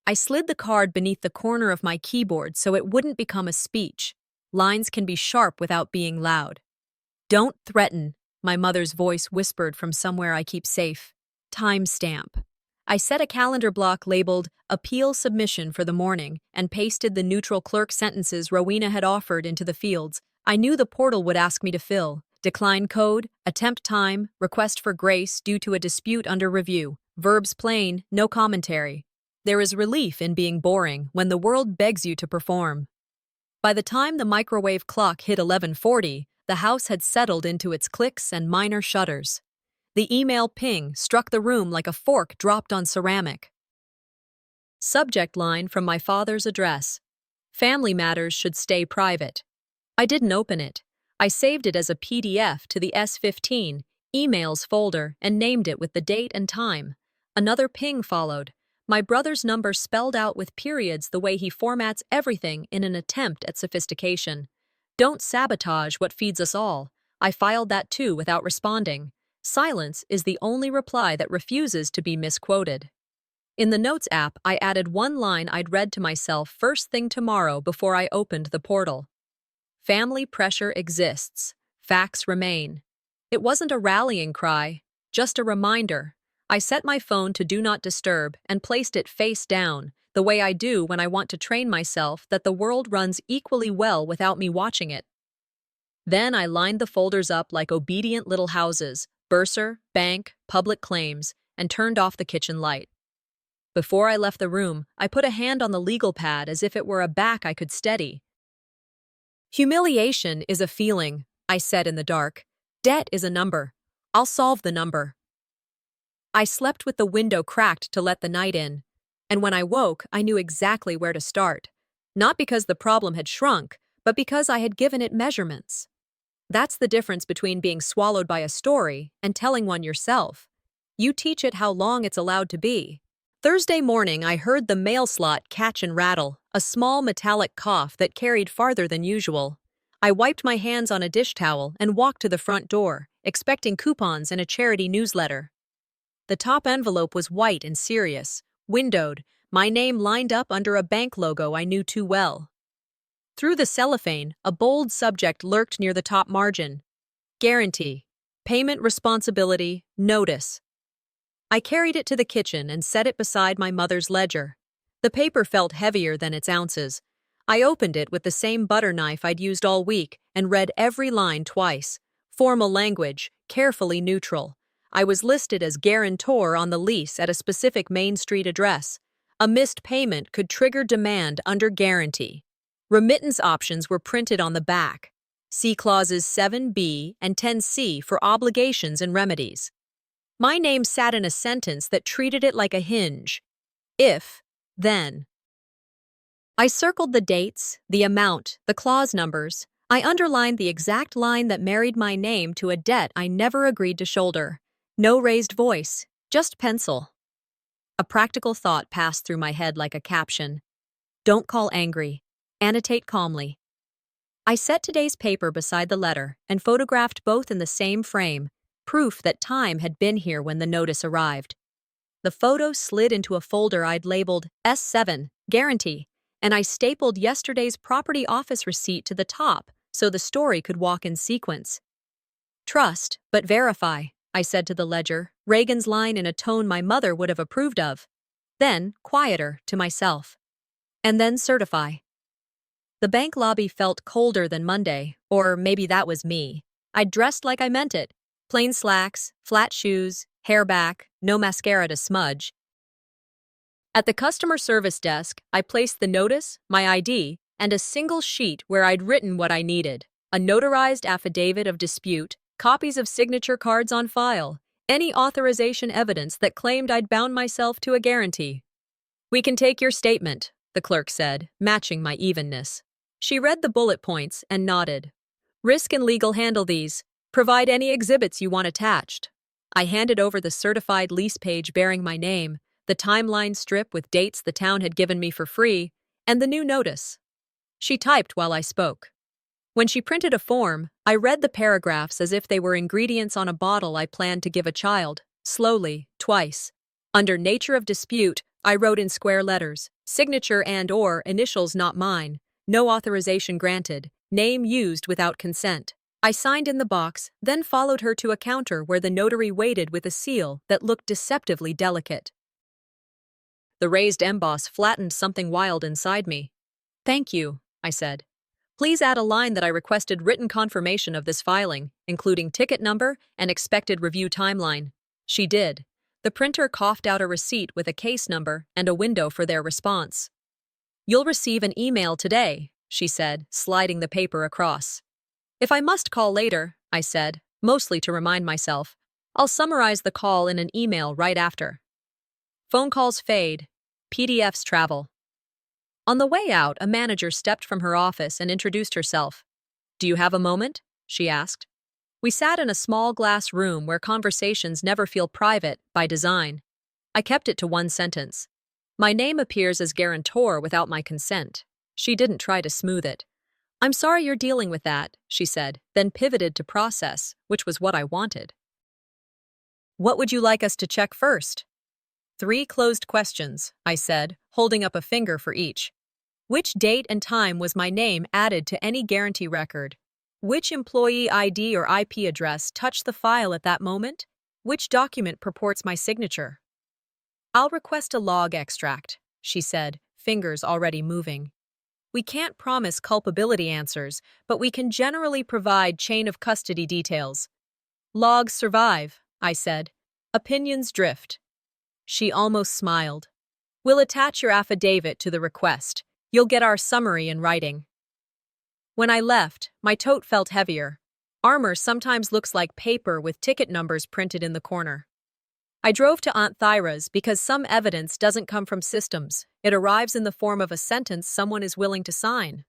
I slid the card beneath the corner of my keyboard so it wouldn't become a speech. Lines can be sharp without being loud. "Don't threaten," my mother's voice whispered from somewhere I keep safe. Timestamp. I set a calendar block labeled Appeal Submission for the morning and pasted the neutral clerk sentences Rowena had offered into the fields I knew the portal would ask me to fill. Decline code, attempt time, request for grace due to a dispute under review. Verbs plain, no commentary. There is relief in being boring when the world begs you to perform. By the time the microwave clock hit 11:40, the house had settled into its clicks and minor shudders. The email ping struck the room like a fork dropped on ceramic. Subject line from my father's address. Family matters should stay private. I didn't open it. I saved it as a PDF to the S15 emails folder and named it with the date and time. Another ping followed. My brother's number spelled out with periods the way he formats everything in an attempt at sophistication. Don't sabotage what feeds us all. I filed that too without responding. Silence is the only reply that refuses to be misquoted. In the Notes app, I added one line I'd read to myself first thing tomorrow before I opened the portal. Family pressure exists. Facts remain. It wasn't a rallying cry, just a reminder. I set my phone to Do Not Disturb and placed it face down, the way I do when I want to train myself that the world runs equally well without me watching it. Then I lined the folders up like obedient little houses, bursar, bank, public claims, and turned off the kitchen light. Before I left the room, I put a hand on the legal pad as if it were a back I could steady. Humiliation is a feeling, I said in the dark. Debt is a number. I'll solve the number. I slept with the window cracked to let the night in, and when I woke, I knew exactly where to start. Not because the problem had shrunk, but because I had given it measurements. That's the difference between being swallowed by a story and telling one yourself. You teach it how long it's allowed to be. Thursday morning, I heard the mail slot catch and rattle, a small metallic cough that carried farther than usual. I wiped my hands on a dish towel and walked to the front door, expecting coupons and a charity newsletter. The top envelope was white and serious, windowed, my name lined up under a bank logo I knew too well. Through the cellophane, a bold subject lurked near the top margin. Guarantee. Payment responsibility. Notice. I carried it to the kitchen and set it beside my mother's ledger. The paper felt heavier than its ounces. I opened it with the same butter knife I'd used all week and read every line twice. Formal language, carefully neutral. I was listed as guarantor on the lease at a specific Main Street address. A missed payment could trigger demand under guarantee. Remittance options were printed on the back. See clauses 7b and 10c for obligations and remedies. My name sat in a sentence that treated it like a hinge. If, then. I circled the dates, the amount, the clause numbers. I underlined the exact line that married my name to a debt I never agreed to shoulder. No raised voice, just pencil. A practical thought passed through my head like a caption. Don't call angry. Annotate calmly. I set today's paper beside the letter and photographed both in the same frame, proof that time had been here when the notice arrived. The photo slid into a folder I'd labeled S7, Guarantee, and I stapled yesterday's property office receipt to the top so the story could walk in sequence. Trust, but verify, I said to the ledger, Reagan's line in a tone my mother would have approved of. Then, quieter, to myself. And then certify. The bank lobby felt colder than Monday, or maybe that was me. I dressed like I meant it. Plain slacks, flat shoes, hair back, no mascara to smudge. At the customer service desk, I placed the notice, my ID, and a single sheet where I'd written what I needed. A notarized affidavit of dispute, copies of signature cards on file, any authorization evidence that claimed I'd bound myself to a guarantee. We can take your statement, the clerk said, matching my evenness. She read the bullet points and nodded. Risk and legal handle these. Provide any exhibits you want attached. I handed over the certified lease page bearing my name, the timeline strip with dates the town had given me for free, and the new notice. She typed while I spoke. When she printed a form, I read the paragraphs as if they were ingredients on a bottle I planned to give a child, slowly, twice. Under nature of dispute, I wrote in square letters, signature and/or initials not mine, no authorization granted, name used without consent. I signed in the box, then followed her to a counter where the notary waited with a seal that looked deceptively delicate. The raised emboss flattened something wild inside me. Thank you, I said. Please add a line that I requested written confirmation of this filing, including ticket number and expected review timeline. She did. The printer coughed out a receipt with a case number and a window for their response. You'll receive an email today, she said, sliding the paper across. If I must call later, I said, mostly to remind myself, I'll summarize the call in an email right after. Phone calls fade. PDFs travel. On the way out, a manager stepped from her office and introduced herself. Do you have a moment? She asked. We sat in a small glass room where conversations never feel private by design. I kept it to one sentence. My name appears as guarantor without my consent. She didn't try to smooth it. I'm sorry you're dealing with that, she said, then pivoted to process, which was what I wanted. What would you like us to check first? 3 closed questions, I said, holding up a finger for each. Which date and time was my name added to any guarantee record? Which employee ID or IP address touched the file at that moment? Which document purports my signature? I'll request a log extract, she said, fingers already moving. We can't promise culpability answers, but we can generally provide chain of custody details. Logs survive, I said. Opinions drift. She almost smiled. We'll attach your affidavit to the request. You'll get our summary in writing. When I left, my tote felt heavier. Armor sometimes looks like paper with ticket numbers printed in the corner. I drove to Aunt Thyra's because some evidence doesn't come from systems. It arrives in the form of a sentence someone is willing to sign.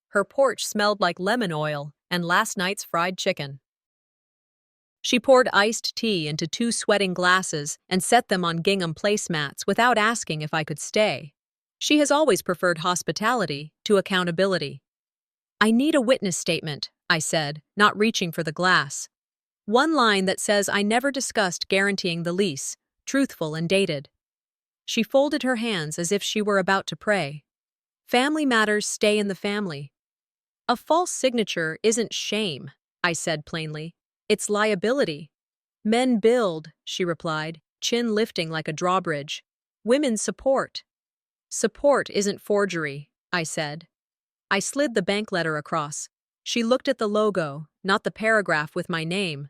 Her porch smelled like lemon oil and last night's fried chicken. She poured iced tea into 2 sweating glasses and set them on gingham placemats without asking if I could stay. She has always preferred hospitality to accountability. I need a witness statement, I said, not reaching for the glass. One line that says I never discussed guaranteeing the lease, truthful and dated. She folded her hands as if she were about to pray. Family matters stay in the family. A false signature isn't shame, I said plainly. It's liability. Men build, she replied, chin lifting like a drawbridge. Women support. Support isn't forgery, I said. I slid the bank letter across. She looked at the logo, not the paragraph with my name.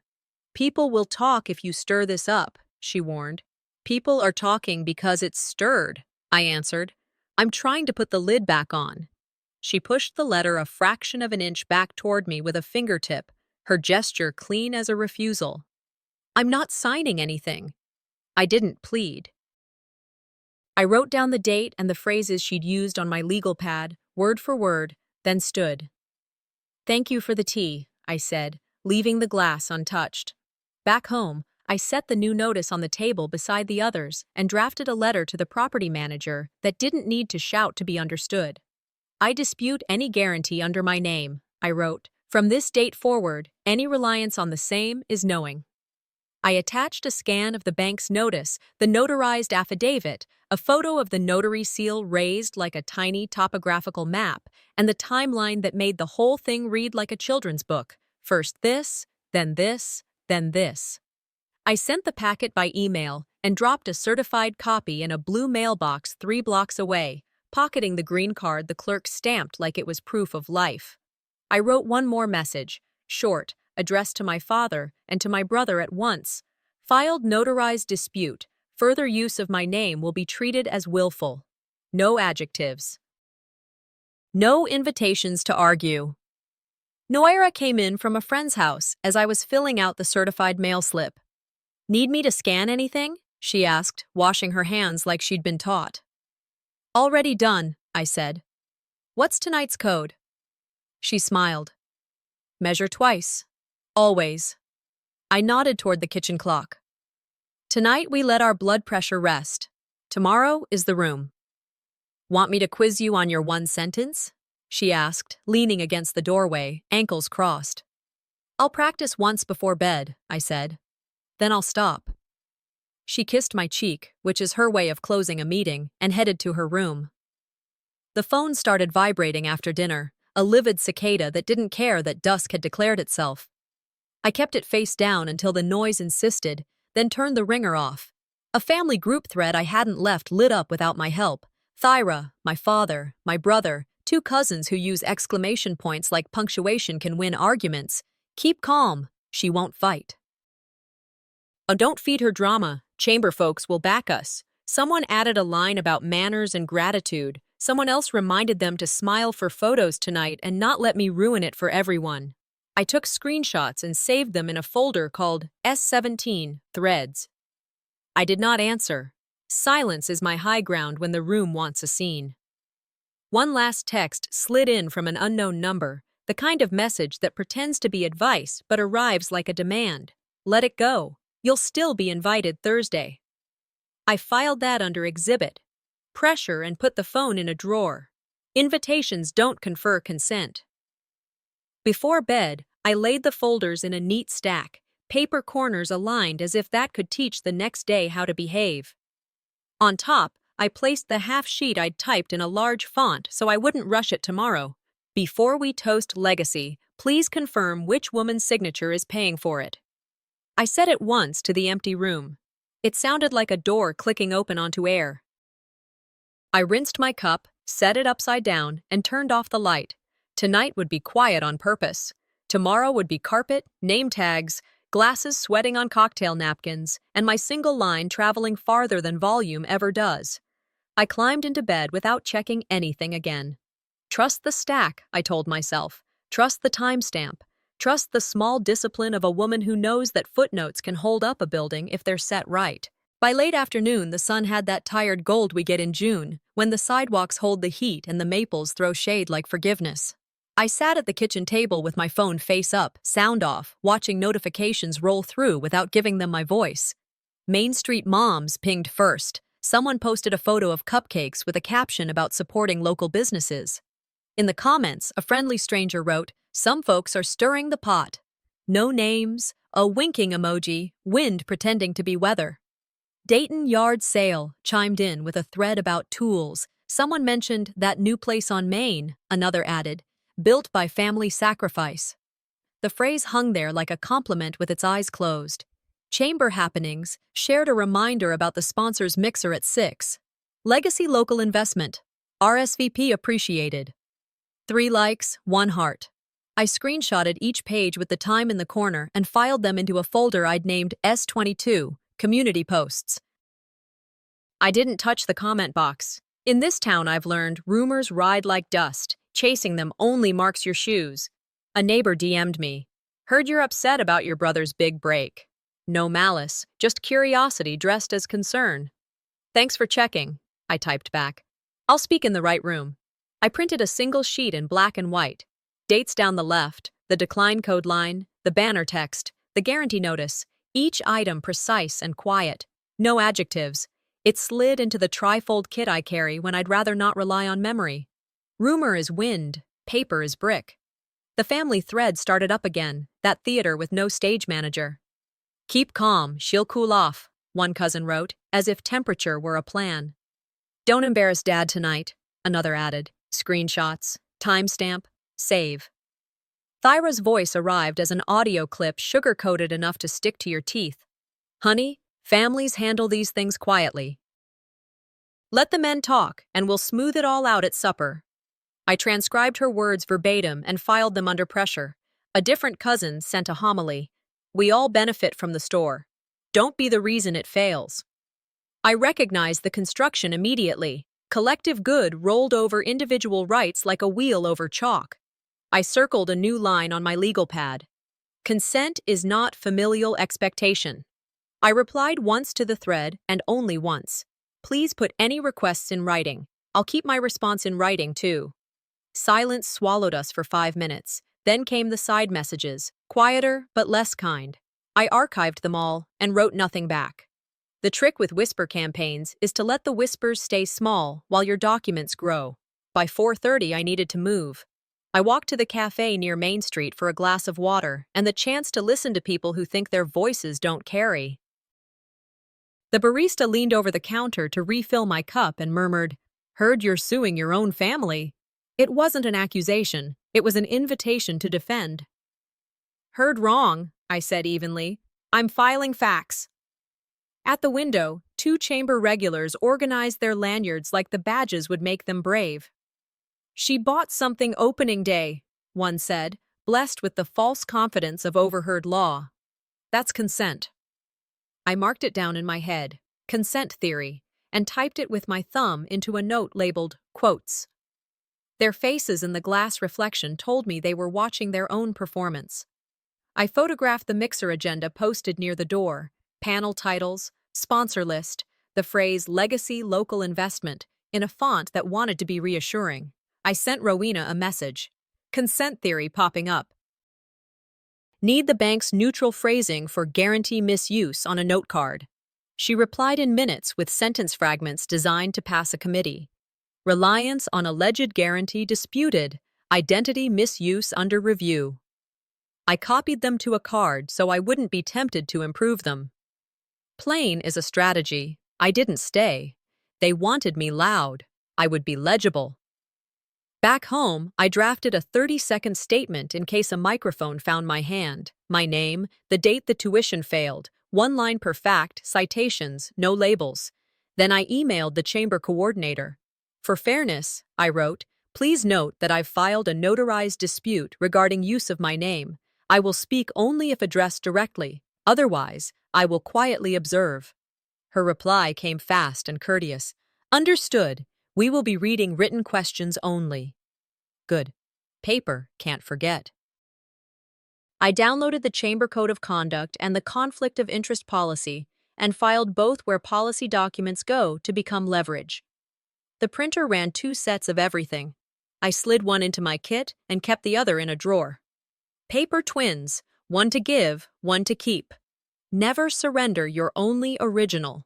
People will talk if you stir this up, she warned. People are talking because it's stirred, I answered. I'm trying to put the lid back on. She pushed the letter a fraction of an inch back toward me with a fingertip, her gesture clean as a refusal. I'm not signing anything. I didn't plead. I wrote down the date and the phrases she'd used on my legal pad, word for word, then stood. Thank you for the tea, I said, leaving the glass untouched. Back home, I set the new notice on the table beside the others and drafted a letter to the property manager that didn't need to shout to be understood. I dispute any guarantee under my name, I wrote. From this date forward, any reliance on the same is knowing. I attached a scan of the bank's notice, the notarized affidavit, a photo of the notary seal raised like a tiny topographical map, and the timeline that made the whole thing read like a children's book. First this, then this, then this. I sent the packet by email and dropped a certified copy in a blue mailbox 3 blocks away, pocketing the green card the clerk stamped like it was proof of life. I wrote one more message, short, addressed to my father and to my brother at once. Filed notarized dispute. Further use of my name will be treated as willful. No adjectives. No invitations to argue. Noira came in from a friend's house as I was filling out the certified mail slip. Need me to scan anything? She asked, washing her hands like she'd been taught. Already done, I said. What's tonight's code? She smiled. Measure twice. Always. I nodded toward the kitchen clock. Tonight we let our blood pressure rest. Tomorrow is the room. Want me to quiz you on your one sentence? She asked, leaning against the doorway, ankles crossed. I'll practice once before bed, I said. Then I'll stop. She kissed my cheek, which is her way of closing a meeting, and headed to her room. The phone started vibrating after dinner, a livid cicada that didn't care that dusk had declared itself. I kept it face down until the noise insisted, then turned the ringer off. A family group thread I hadn't left lit up without my help. Thyra, my father, my brother, Two cousins who use exclamation points like punctuation can win arguments. Keep calm, she won't fight. Oh, don't feed her drama. Chamber folks will back us. Someone added a line about manners and gratitude. Someone else reminded them to smile for photos tonight and not let me ruin it for everyone. I took screenshots and saved them in a folder called S17 Threads. I did not answer. Silence is my high ground when the room wants a scene. One last text slid in from an unknown number, the kind of message that pretends to be advice but arrives like a demand. Let it go. You'll still be invited Thursday. I filed that under Exhibit. Pressure and put the phone in a drawer. Invitations don't confer consent. Before bed, I laid the folders in a neat stack, paper corners aligned as if that could teach the next day how to behave. On top, I placed the half sheet I'd typed in a large font so I wouldn't rush it tomorrow. Before we toast legacy, please confirm which woman's signature is paying for it. I said it once to the empty room. It sounded like a door clicking open onto air. I rinsed my cup, set it upside down, and turned off the light. Tonight would be quiet on purpose. Tomorrow would be carpet, name tags, glasses sweating on cocktail napkins, and my single line traveling farther than volume ever does. I climbed into bed without checking anything again. Trust the stack, I told myself. Trust the timestamp. Trust the small discipline of a woman who knows that footnotes can hold up a building if they're set right. By late afternoon, the sun had that tired gold we get in June, when the sidewalks hold the heat and the maples throw shade like forgiveness. I sat at the kitchen table with my phone face up, sound off, watching notifications roll through without giving them my voice. Main Street Moms pinged first. Someone posted a photo of cupcakes with a caption about supporting local businesses. In the comments, a friendly stranger wrote, "Some folks are stirring the pot." No names, a winking emoji, wind pretending to be weather. Dayton Yard Sale chimed in with a thread about tools. Someone mentioned that new place on Main, another added, built by family sacrifice. The phrase hung there like a compliment with its eyes closed. Chamber Happenings shared a reminder about the sponsor's mixer at 6. Legacy local investment. RSVP appreciated. 3 likes, 1 heart. I screenshotted each page with the time in the corner and filed them into a folder I'd named S22, Community Posts. I didn't touch the comment box. In this town, I've learned rumors ride like dust. Chasing them only marks your shoes. A neighbor DM'd me. Heard you're upset about your brother's big break. No malice, just curiosity dressed as concern. Thanks for checking, I typed back. I'll speak in the right room. I printed a single sheet in black and white. Dates down the left, the decline code line, the banner text, the guarantee notice, each item precise and quiet. No adjectives. It slid into the trifold kit I carry when I'd rather not rely on memory. Rumor is wind, paper is brick. The family thread started up again, that theater with no stage manager. Keep calm, she'll cool off, one cousin wrote, as if temperature were a plan. Don't embarrass Dad tonight, another added. Screenshots, timestamp, save. Thyra's voice arrived as an audio clip sugar-coated enough to stick to your teeth. Honey, families handle these things quietly. Let the men talk, and we'll smooth it all out at supper. I transcribed her words verbatim and filed them under pressure. A different cousin sent a homily. We all benefit from the store. Don't be the reason it fails. I recognized the construction immediately. Collective good rolled over individual rights like a wheel over chalk. I circled a new line on my legal pad. Consent is not familial expectation. I replied once to the thread and only once. Please put any requests in writing. I'll keep my response in writing, too. Silence swallowed us for 5 minutes. Then came the side messages, quieter but less kind. I archived them all and wrote nothing back. The trick with whisper campaigns is to let the whispers stay small while your documents grow. By 4:30, I needed to move. I walked to the cafe near Main Street for a glass of water and the chance to listen to people who think their voices don't carry. The barista leaned over the counter to refill my cup and murmured, "Heard you're suing your own family." It wasn't an accusation, it was an invitation to defend. Heard wrong, I said evenly. I'm filing facts. At the window, 2 chamber regulars organized their lanyards like the badges would make them brave. She bought something opening day, one said, blessed with the false confidence of overheard law. That's consent. I marked it down in my head, consent theory, and typed it with my thumb into a note labeled quotes. Their faces in the glass reflection told me they were watching their own performance. I photographed the mixer agenda posted near the door, panel titles, sponsor list, the phrase legacy local investment, in a font that wanted to be reassuring. I sent Rowena a message. Consent theory popping up. Need the bank's neutral phrasing for guarantee misuse on a note card. She replied in minutes with sentence fragments designed to pass a committee. Reliance on alleged guarantee disputed. Identity misuse under review. I copied them to a card so I wouldn't be tempted to improve them. Plain is a strategy. I didn't stay. They wanted me loud. I would be legible. Back home, I drafted a 30-second statement in case a microphone found my hand. My name, the date the tuition failed, 1 line per fact, citations, no labels. Then I emailed the chamber coordinator. For fairness, I wrote, please note that I've filed a notarized dispute regarding use of my name. I will speak only if addressed directly. Otherwise, I will quietly observe. Her reply came fast and courteous. Understood. We will be reading written questions only. Good. Paper can't forget. I downloaded the Chamber Code of Conduct and the Conflict of Interest Policy and filed both where policy documents go to become leverage. The printer ran 2 sets of everything. I slid one into my kit and kept the other in a drawer. Paper twins, one to give, one to keep. Never surrender your only original.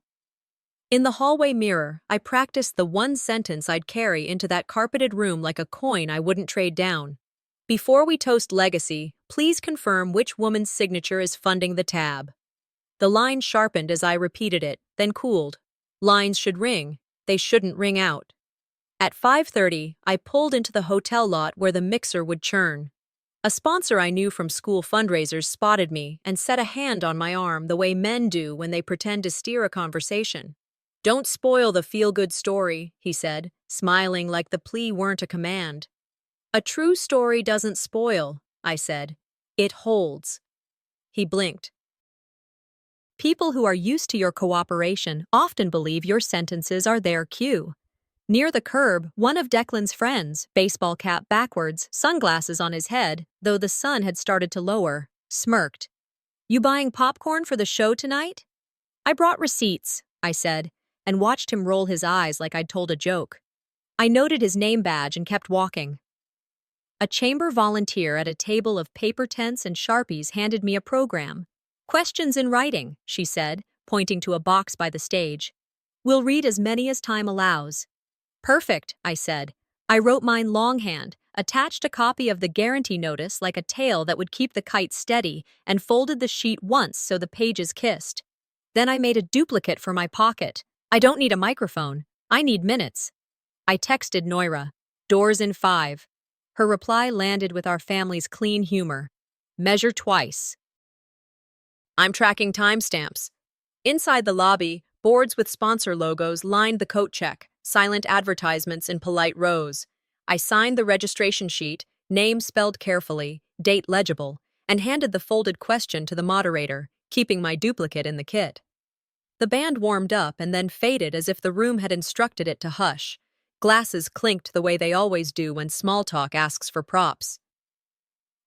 In the hallway mirror, I practiced the one sentence I'd carry into that carpeted room like a coin I wouldn't trade down. Before we toast legacy, please confirm which woman's signature is funding the tab. The line sharpened as I repeated it, then cooled. Lines should ring. They shouldn't ring out. At 5:30, I pulled into the hotel lot where the mixer would churn. A sponsor I knew from school fundraisers spotted me and set a hand on my arm the way men do when they pretend to steer a conversation. Don't spoil the feel-good story, he said, smiling like the plea weren't a command. A true story doesn't spoil, I said. It holds. He blinked. People who are used to your cooperation often believe your sentences are their cue. Near the curb, one of Declan's friends, baseball cap backwards, sunglasses on his head, though the sun had started to lower, smirked. You buying popcorn for the show tonight? I brought receipts, I said, and watched him roll his eyes like I'd told a joke. I noted his name badge and kept walking. A chamber volunteer at a table of paper tents and Sharpies handed me a program. Questions in writing, she said, pointing to a box by the stage. We'll read as many as time allows. Perfect, I said. I wrote mine longhand, attached a copy of the guarantee notice like a tail that would keep the kite steady, and folded the sheet once so the pages kissed. Then I made a duplicate for my pocket. I don't need a microphone. I need minutes. I texted Noira. Doors in 5. Her reply landed with our family's clean humor. Measure twice. I'm tracking timestamps. Inside the lobby, boards with sponsor logos lined the coat check, silent advertisements in polite rows. I signed the registration sheet, name spelled carefully, date legible, and handed the folded question to the moderator, keeping my duplicate in the kit. The band warmed up and then faded as if the room had instructed it to hush. Glasses clinked the way they always do when small talk asks for props.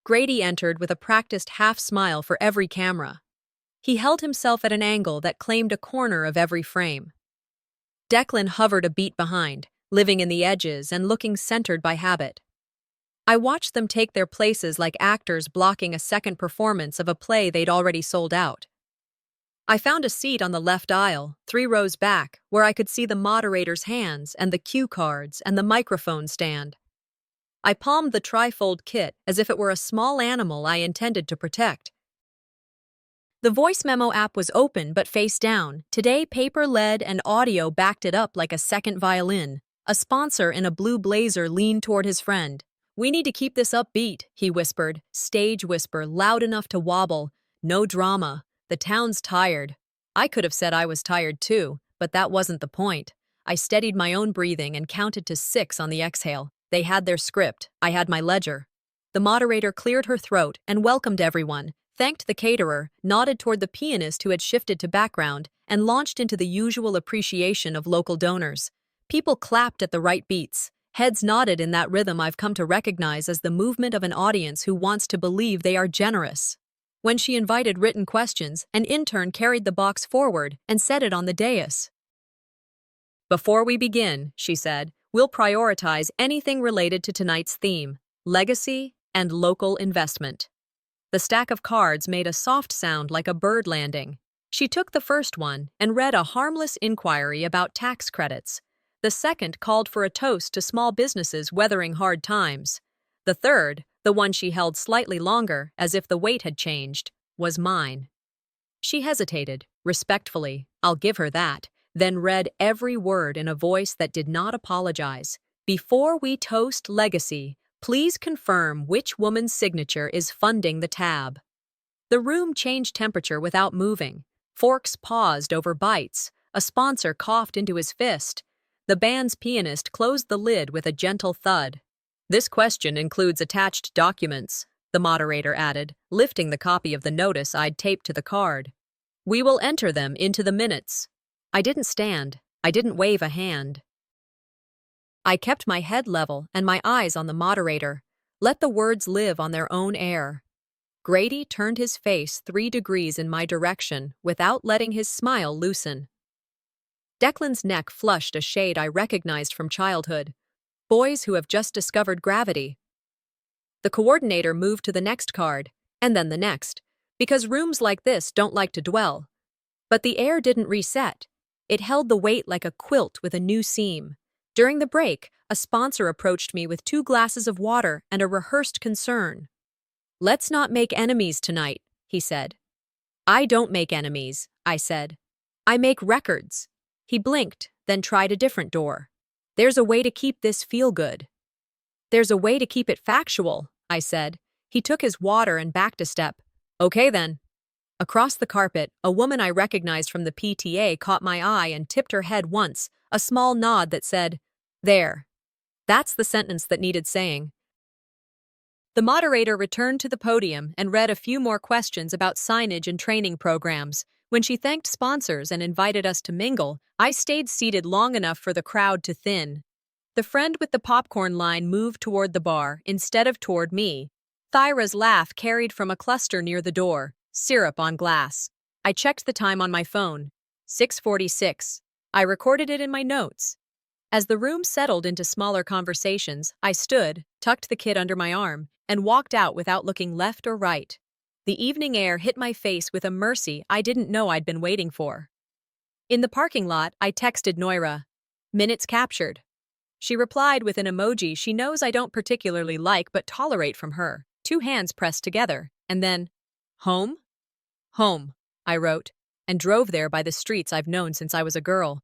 Grady entered with a practiced half-smile for every camera. He held himself at an angle that claimed a corner of every frame. Declan hovered a beat behind, living in the edges and looking centered by habit. I watched them take their places like actors blocking a second performance of a play they'd already sold out. I found a seat on the left aisle, 3 rows back, where I could see the moderator's hands and the cue cards and the microphone stand. I palmed the trifold kit as if it were a small animal I intended to protect. The voice memo app was open but face down. Today, paper, lead, and audio backed it up like a second violin. A sponsor in a blue blazer leaned toward his friend. We need to keep this upbeat, he whispered, stage whisper loud enough to wobble. No drama. The town's tired. I could have said I was tired too, but that wasn't the point. I steadied my own breathing and counted to 6 on the exhale. They had their script, I had my ledger. The moderator cleared her throat and welcomed everyone, thanked the caterer, nodded toward the pianist who had shifted to background, and launched into the usual appreciation of local donors. People clapped at the right beats. Heads nodded in that rhythm I've come to recognize as the movement of an audience who wants to believe they are generous. When she invited written questions, an intern carried the box forward and set it on the dais. "Before we begin," she said, "we'll prioritize anything related to tonight's theme, legacy and local investment." The stack of cards made a soft sound like a bird landing. She took the first one and read a harmless inquiry about tax credits. The second called for a toast to small businesses weathering hard times. The third, the one she held slightly longer, as if the weight had changed, was mine. She hesitated, respectfully, I'll give her that, then read every word in a voice that did not apologize. "Before we toast legacy, please confirm which woman's signature is funding the tab." The room changed temperature without moving. Forks paused over bites. A sponsor coughed into his fist. The band's pianist closed the lid with a gentle thud. "This question includes attached documents," the moderator added, lifting the copy of the notice I'd taped to the card. "We will enter them into the minutes." I didn't stand. I didn't wave a hand. I kept my head level and my eyes on the moderator. Let the words live on their own air. Grady turned his face 3 degrees in my direction without letting his smile loosen. Declan's neck flushed a shade I recognized from childhood. Boys who have just discovered gravity. The coordinator moved to the next card, and then the next, because rooms like this don't like to dwell. But the air didn't reset. It held the weight like a quilt with a new seam. During the break, a sponsor approached me with 2 glasses of water and a rehearsed concern. "Let's not make enemies tonight," he said. "I don't make enemies," I said. "I make records." He blinked, then tried a different door. "There's a way to keep this feel good." "There's a way to keep it factual," I said. He took his water and backed a step. "Okay then." Across the carpet, a woman I recognized from the PTA caught my eye and tipped her head once, a small nod that said, "There." That's the sentence that needed saying. The moderator returned to the podium and read a few more questions about signage and training programs. When she thanked sponsors and invited us to mingle, I stayed seated long enough for the crowd to thin. The friend with the popcorn line moved toward the bar instead of toward me. Thyra's laugh carried from a cluster near the door, syrup on glass. I checked the time on my phone. 6:46. I recorded it in my notes. As the room settled into smaller conversations, I stood, tucked the kid under my arm, and walked out without looking left or right. The evening air hit my face with a mercy I didn't know I'd been waiting for. In the parking lot, I texted Noira. "Minutes captured." She replied with an emoji she knows I don't particularly like but tolerate from her, 2 hands pressed together, and then, "Home?" "Home," I wrote, and drove there by the streets I've known since I was a girl.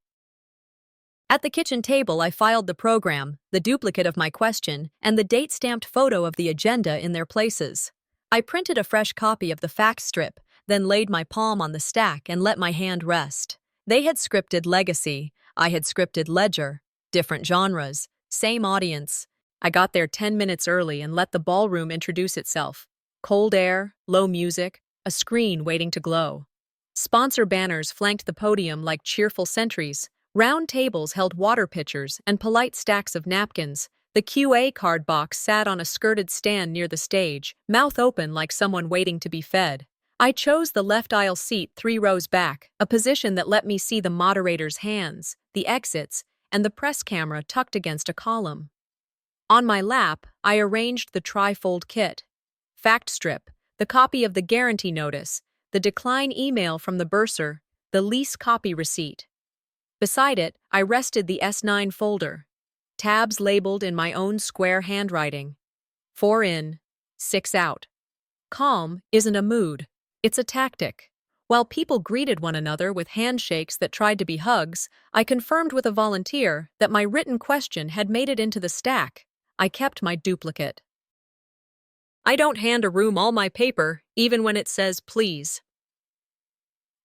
At the kitchen table, I filed the program, the duplicate of my question, and the date-stamped photo of the agenda in their places. I printed a fresh copy of the fact strip, then laid my palm on the stack and let my hand rest. They had scripted legacy. I had scripted ledger. Different genres. Same audience. I got there 10 minutes early and let the ballroom introduce itself. Cold air, low music, a screen waiting to glow. Sponsor banners flanked the podium like cheerful sentries. Round tables held water pitchers and polite stacks of napkins. The QA card box sat on a skirted stand near the stage, mouth open like someone waiting to be fed. I chose the left aisle seat 3 rows back, a position that let me see the moderator's hands, the exits, and the press camera tucked against a column. On my lap, I arranged the trifold kit. Fact strip, the copy of the guarantee notice, the decline email from the bursar, the lease copy receipt. Beside it, I rested the S9 folder. Tabs labeled in my own square handwriting. 4 in, 6 out. Calm isn't a mood, it's a tactic. While people greeted one another with handshakes that tried to be hugs, I confirmed with a volunteer that my written question had made it into the stack. I kept my duplicate. I don't hand a room all my paper, even when it says please.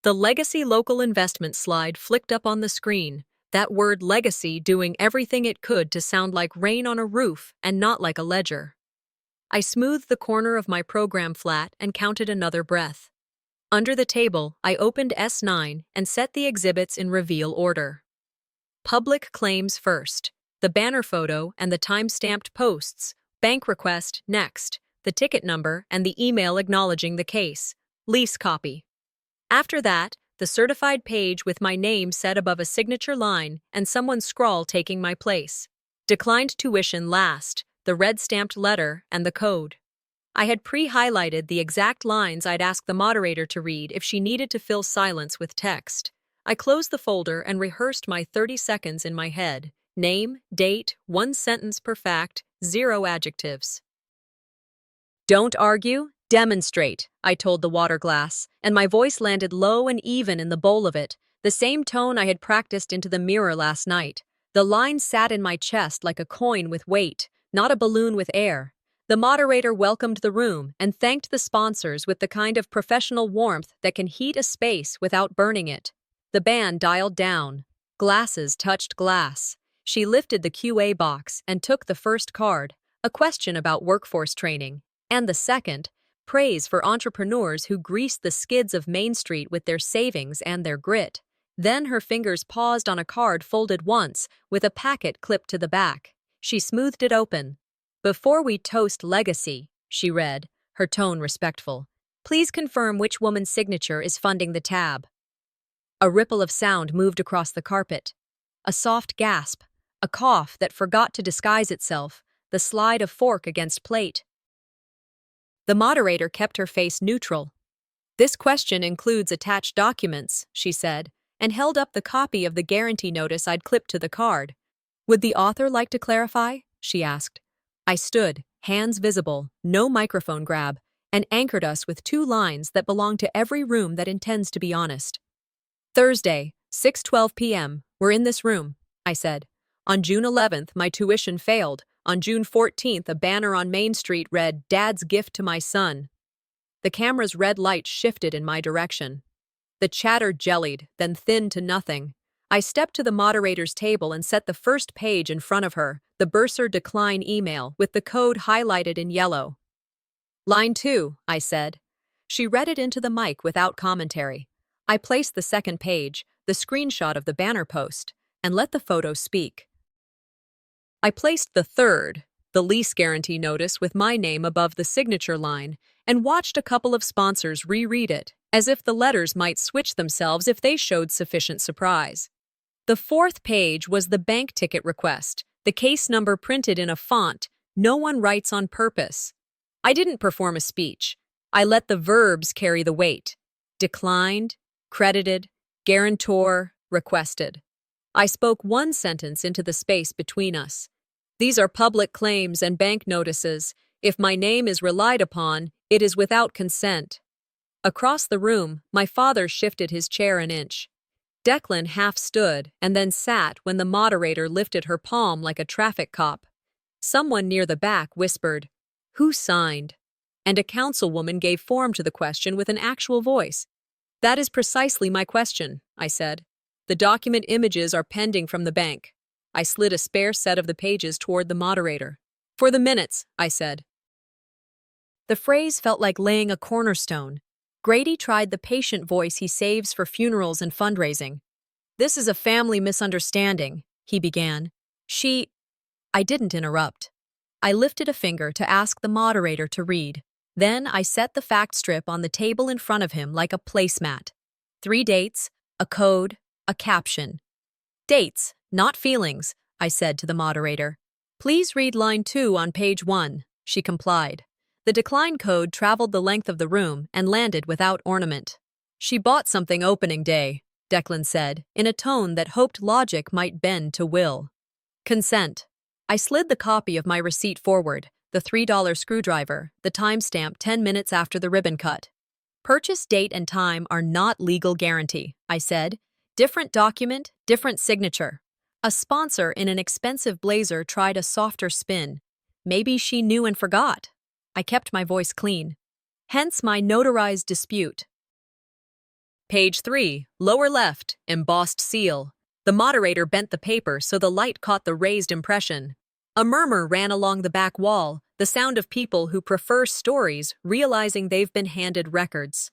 The Legacy Local Investment slide flicked up on the screen. That word legacy doing everything it could to sound like rain on a roof and not like a ledger. I smoothed the corner of my program flat and counted another breath. Under the table, I opened S9 and set the exhibits in reveal order. Public claims first, the banner photo and the time-stamped posts, bank request next, the ticket number and the email acknowledging the case, lease copy. After that, the certified page with my name set above a signature line and someone's scrawl taking my place. Declined tuition last, the red-stamped letter and the code. I had pre-highlighted the exact lines I'd ask the moderator to read if she needed to fill silence with text. I closed the folder and rehearsed my 30 seconds in my head. Name, date, 1 sentence per fact, 0 adjectives. Don't argue, demonstrate, I told the water glass, and my voice landed low and even in the bowl of it, the same tone I had practiced into the mirror last night. The line sat in my chest like a coin with weight, not a balloon with air. The moderator welcomed the room and thanked the sponsors with the kind of professional warmth that can heat a space without burning it. The band dialed down. Glasses touched glass. She lifted the QA box and took the first card, a question about workforce training, and the second, praise for entrepreneurs who greased the skids of Main Street with their savings and their grit. Then her fingers paused on a card folded once, with a packet clipped to the back. She smoothed it open. Before we toast legacy, she read, her tone respectful, please confirm which woman's signature is funding the tab. A ripple of sound moved across the carpet. A soft gasp, a cough that forgot to disguise itself, the slide of fork against plate. The moderator kept her face neutral. This question includes attached documents, she said, and held up the copy of the guarantee notice I'd clipped to the card. Would the author like to clarify? She asked. I stood, hands visible, no microphone grab, and anchored us with 2 lines that belong to every room that intends to be honest. Thursday, 6:12 p.m., we're in this room, I said. On June 11th, my tuition failed. On June 14th, a banner on Main Street read, Dad's gift to my son. The camera's red light shifted in my direction. The chatter jellied, then thinned to nothing. I stepped to the moderator's table and set the first page in front of her, the bursar decline email, with the code highlighted in yellow. Line 2, I said. She read it into the mic without commentary. I placed the second page, the screenshot of the banner post, and let the photo speak. I placed the third, the lease guarantee notice with my name above the signature line, and watched a couple of sponsors reread it, as if the letters might switch themselves if they showed sufficient surprise. The fourth page was the bank ticket request, the case number printed in a font no one writes on purpose. I didn't perform a speech. I let the verbs carry the weight. Declined, credited, guarantor, requested. I spoke one sentence into the space between us. These are public claims and bank notices. If my name is relied upon, it is without consent. Across the room, my father shifted his chair an inch. Declan half stood and then sat when the moderator lifted her palm like a traffic cop. Someone near the back whispered, "Who signed?" And a councilwoman gave form to the question with an actual voice. "That is precisely my question," I said. "The document images are pending from the bank." I slid a spare set of the pages toward the moderator. "For the minutes," I said. The phrase felt like laying a cornerstone. Grady tried the patient voice he saves for funerals and fundraising. "This is a family misunderstanding," he began. I didn't interrupt. I lifted a finger to ask the moderator to read. Then I set the fact strip on the table in front of him like a placemat. 3 dates, a code, a caption. "Dates, not feelings," I said to the moderator. "Please read line 2 on page 1, she complied. The decline code traveled the length of the room and landed without ornament. "She bought something opening day," Declan said, in a tone that hoped logic might bend to will. "Consent." I slid the copy of my receipt forward, the $3 screwdriver, the timestamp 10 minutes after the ribbon cut. "Purchase date and time are not legal guarantee," I said. "Different document, different signature." A sponsor in an expensive blazer tried a softer spin. Maybe she knew and forgot. I kept my voice clean. Hence my notarized dispute. Page 3, lower left, embossed seal. The moderator bent the paper so the light caught the raised impression. A murmur ran along the back wall, the sound of people who prefer stories realizing they've been handed records.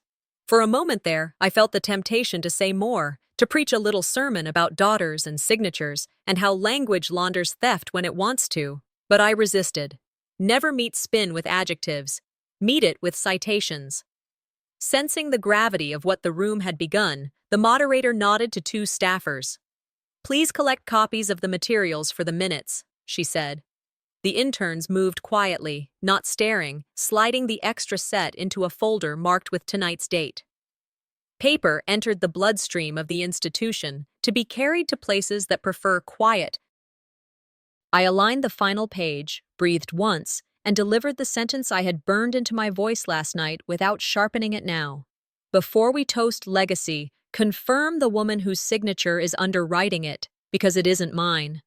For a moment there, I felt the temptation to say more, to preach a little sermon about daughters and signatures, and how language launders theft when it wants to. But I resisted. Never meet spin with adjectives. Meet it with citations. Sensing the gravity of what the room had begun, the moderator nodded to two staffers. "Please collect copies of the materials for the minutes," she said. The interns moved quietly, not staring, sliding the extra set into a folder marked with tonight's date. Paper entered the bloodstream of the institution, to be carried to places that prefer quiet. I aligned the final page, breathed once, and delivered the sentence I had burned into my voice last night without sharpening it now. "Before we toast legacy, confirm the woman whose signature is underwriting it, because it isn't mine."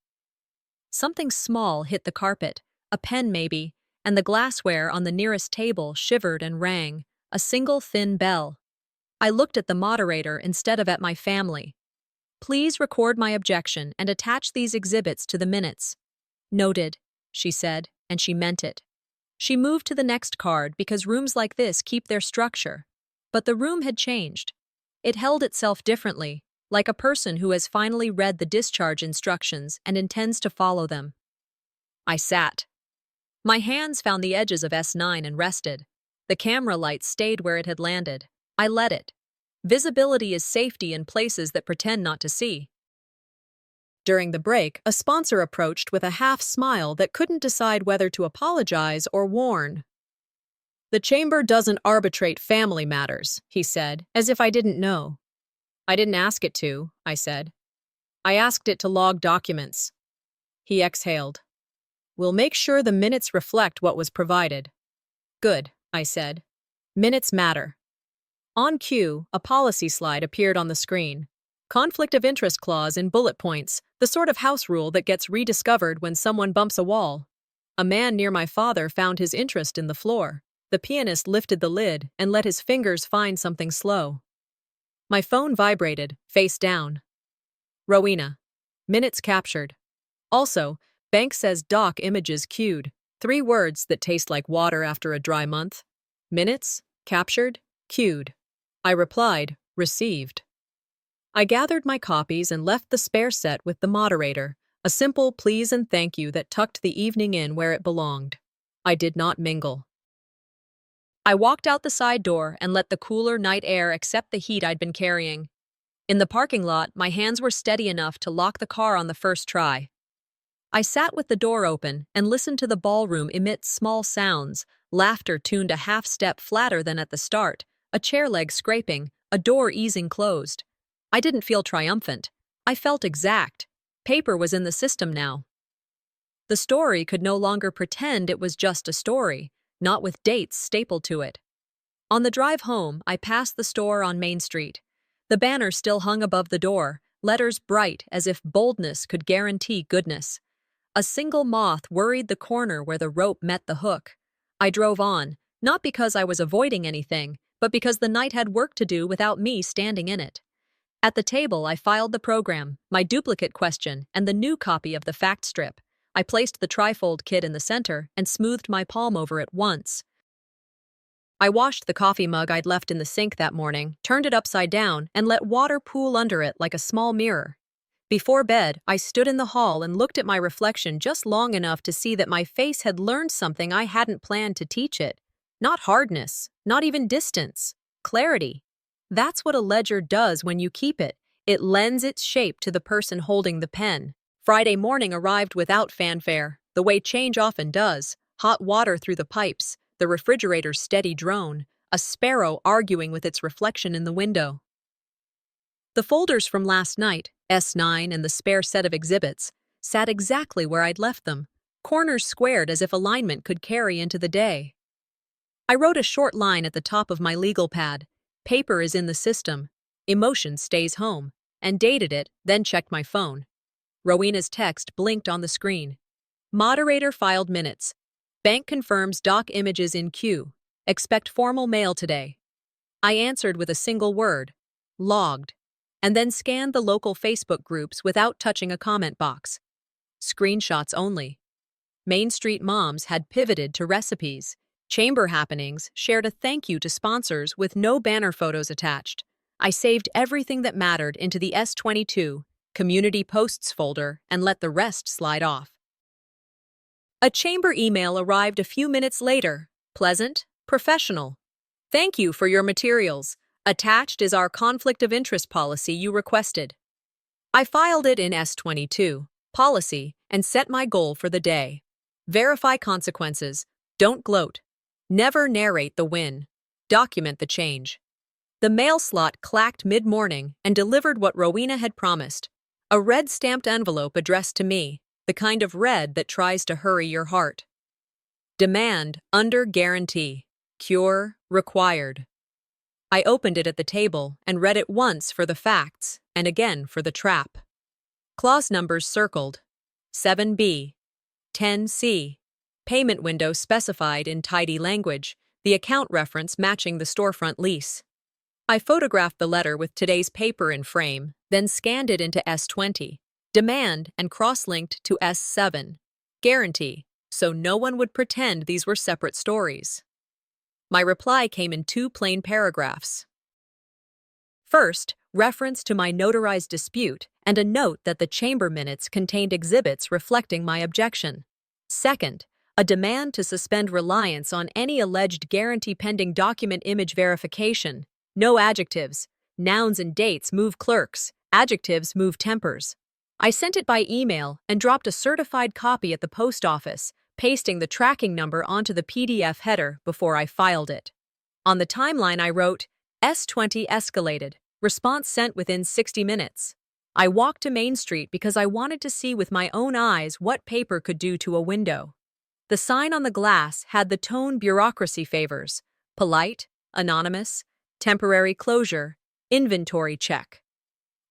Something small hit the carpet, a pen maybe, and the glassware on the nearest table shivered and rang, a single thin bell. I looked at the moderator instead of at my family. "Please record my objection and attach these exhibits to the minutes." "Noted," she said, and she meant it. She moved to the next card because rooms like this keep their structure. But the room had changed. It held itself differently, like a person who has finally read the discharge instructions and intends to follow them. I sat. My hands found the edges of S9 and rested. The camera light stayed where it had landed. I let it. Visibility is safety in places that pretend not to see. During the break, a sponsor approached with a half smile that couldn't decide whether to apologize or warn. "The chamber doesn't arbitrate family matters," he said, as if I didn't know. "I didn't ask it to," I said. "I asked it to log documents." He exhaled. "We'll make sure the minutes reflect what was provided." "Good," I said. "Minutes matter." On cue, a policy slide appeared on the screen. Conflict of interest clause in bullet points, the sort of house rule that gets rediscovered when someone bumps a wall. A man near my father found his interest in the floor. The pianist lifted the lid and let his fingers find something slow. My phone vibrated, face down. "Rowena. Minutes captured. Also, bank says doc images queued. 3 words that taste like water after a dry month. Minutes, captured, queued." I replied, "Received." I gathered my copies and left the spare set with the moderator, a simple please and thank you that tucked the evening in where it belonged. I did not mingle. I walked out the side door and let the cooler night air accept the heat I'd been carrying. In the parking lot, my hands were steady enough to lock the car on the first try. I sat with the door open and listened to the ballroom emit small sounds, laughter tuned a half step flatter than at the start, a chair leg scraping, a door easing closed. I didn't feel triumphant. I felt exact. Paper was in the system now. The story could no longer pretend it was just a story, not with dates stapled to it. On the drive home, I passed the store on Main Street. The banner still hung above the door, letters bright as if boldness could guarantee goodness. A single moth worried the corner where the rope met the hook. I drove on, not because I was avoiding anything, but because the night had work to do without me standing in it. At the table, I filed the program, my duplicate question, and the new copy of the fact strip. I placed the trifold kit in the center and smoothed my palm over it once. I washed the coffee mug I'd left in the sink that morning, turned it upside down, and let water pool under it like a small mirror. Before bed, I stood in the hall and looked at my reflection just long enough to see that my face had learned something I hadn't planned to teach it. Not hardness, not even distance, clarity. That's what a ledger does when you keep it. It lends its shape to the person holding the pen. Friday morning arrived without fanfare, the way change often does. Hot water through the pipes, the refrigerator's steady drone, a sparrow arguing with its reflection in the window. The folders from last night, S9 and the spare set of exhibits, sat exactly where I'd left them, corners squared as if alignment could carry into the day. I wrote a short line at the top of my legal pad. Paper is in the system, emotion stays home, and dated it, then checked my phone. Rowena's text blinked on the screen. Moderator filed minutes. Bank confirms doc images in queue. Expect formal mail today. I answered with a single word. Logged. and then scanned the local Facebook groups without touching a comment box. Screenshots only. Main Street Moms had pivoted to recipes. Chamber Happenings shared a thank you to sponsors with no banner photos attached. I saved everything that mattered into the S22 Community Posts folder and let the rest slide off. A chamber email arrived a few minutes later. Pleasant, professional. Thank you for your materials. Attached is our conflict of interest policy you requested. I filed it in S22, policy, and set my goal for the day. Verify consequences. Don't gloat. Never narrate the win. Document the change. The mail slot clacked mid-morning and delivered what Rowena had promised. A red stamped envelope addressed to me, the kind of red that tries to hurry your heart. Demand under guarantee. Cure required. I opened it at the table and read it once for the facts and again for the trap. Clause numbers circled. 7B. 10C. Payment window specified in tidy language, the account reference matching the storefront lease. I photographed the letter with today's paper in frame, then scanned it into S20, demand, and cross-linked to S7, guarantee, so no one would pretend these were separate stories. My reply came in 2 plain paragraphs. First, reference to my notarized dispute and a note that the chamber minutes contained exhibits reflecting my objection. Second, a demand to suspend reliance on any alleged guarantee pending document image verification. No adjectives. Nouns and dates move clerks. Adjectives move tempers. I sent it by email and dropped a certified copy at the post office, pasting the tracking number onto the PDF header before I filed it. On the timeline I wrote, S20 escalated. Response sent within 60 minutes. I walked to Main Street because I wanted to see with my own eyes what paper could do to a window. The sign on the glass had the tone bureaucracy favors: polite, anonymous, temporary closure, inventory check.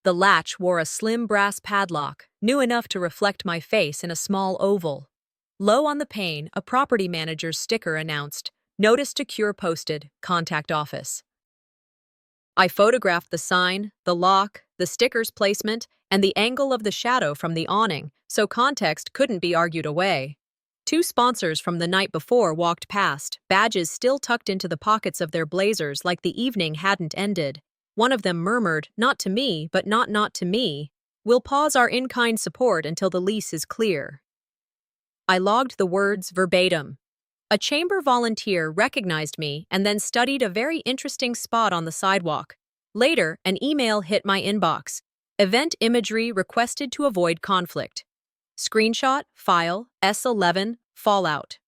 The latch wore a slim brass padlock, new enough to reflect my face in a small oval. Low on the pane, a property manager's sticker announced, "Notice to cure posted, contact office." I photographed the sign, the lock, the sticker's placement, and the angle of the shadow from the awning, so context couldn't be argued away. 2 sponsors from the night before walked past, badges still tucked into the pockets of their blazers like the evening hadn't ended. One of them murmured, "Not to me, but not to me. We'll pause our in-kind support until the lease is clear." I logged the words verbatim. A chamber volunteer recognized me and then studied a very interesting spot on the sidewalk. Later, an email hit my inbox. Event imagery requested to avoid conflict. Screenshot, file, S11, fallout.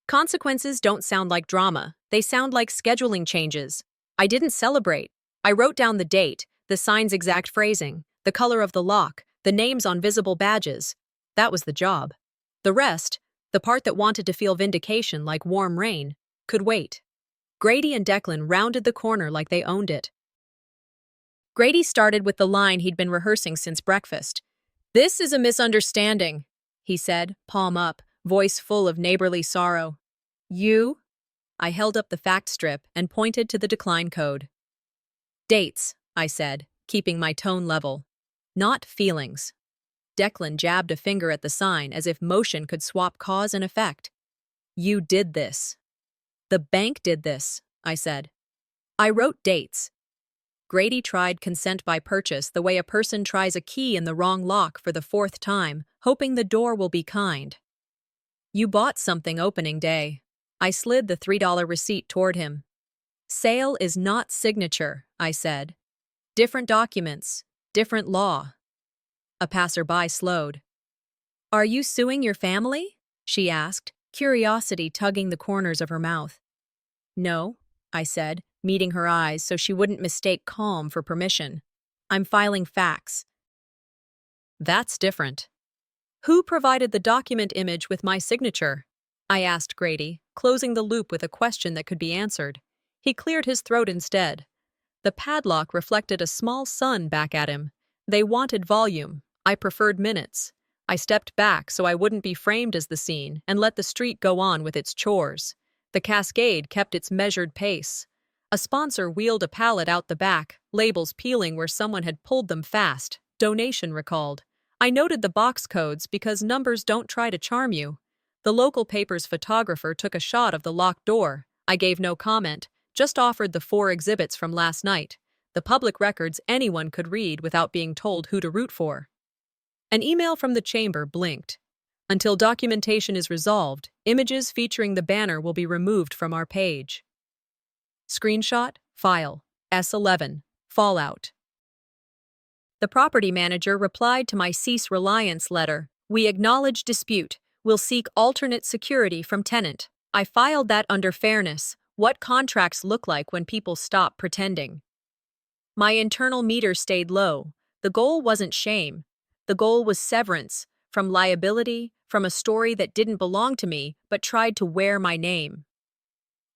Consequences don't sound like drama. They sound like scheduling changes. I didn't celebrate. I wrote down the date, the sign's exact phrasing, the color of the lock, the names on visible badges. That was the job. The rest, the part that wanted to feel vindication like warm rain, could wait. Grady and Declan rounded the corner like they owned it. Grady started with the line he'd been rehearsing since breakfast. "This is a misunderstanding," he said, palm up, voice full of neighborly sorrow. "You?" I held up the fact strip and pointed to the decline code. "Dates," I said, keeping my tone level. "Not feelings." Declan jabbed a finger at the sign as if motion could swap cause and effect. "You did this." "The bank did this," I said. "I wrote dates." Grady tried consent by purchase the way a person tries a key in the wrong lock for the 4th time, hoping the door will be kind. "You bought something opening day." I slid the $3 receipt toward him. "Sale is not signature," I said. "Different documents, different law." A passerby slowed. "Are you suing your family?" she asked, curiosity tugging the corners of her mouth. "No," I said, meeting her eyes so she wouldn't mistake calm for permission. "I'm filing facts." "That's different." "Who provided the document image with my signature?" I asked Grady, closing the loop with a question that could be answered. He cleared his throat instead. The padlock reflected a small sun back at him. They wanted volume. I preferred minutes. I stepped back so I wouldn't be framed as the scene and let the street go on with its chores. The cascade kept its measured pace. A sponsor wheeled a pallet out the back, labels peeling where someone had pulled them fast. Donation recalled. I noted the box codes because numbers don't try to charm you. The local paper's photographer took a shot of the locked door. I gave no comment, just offered the 4 exhibits from last night. The public records anyone could read without being told who to root for. An email from the chamber blinked. Until documentation is resolved, images featuring the banner will be removed from our page. Screenshot, file, S11, Fallout. The property manager replied to my cease reliance letter. We acknowledge dispute. We'll seek alternate security from tenant. I filed that under fairness. What contracts look like when people stop pretending. My internal meter stayed low. The goal wasn't shame. The goal was severance, from liability, from a story that didn't belong to me but tried to wear my name.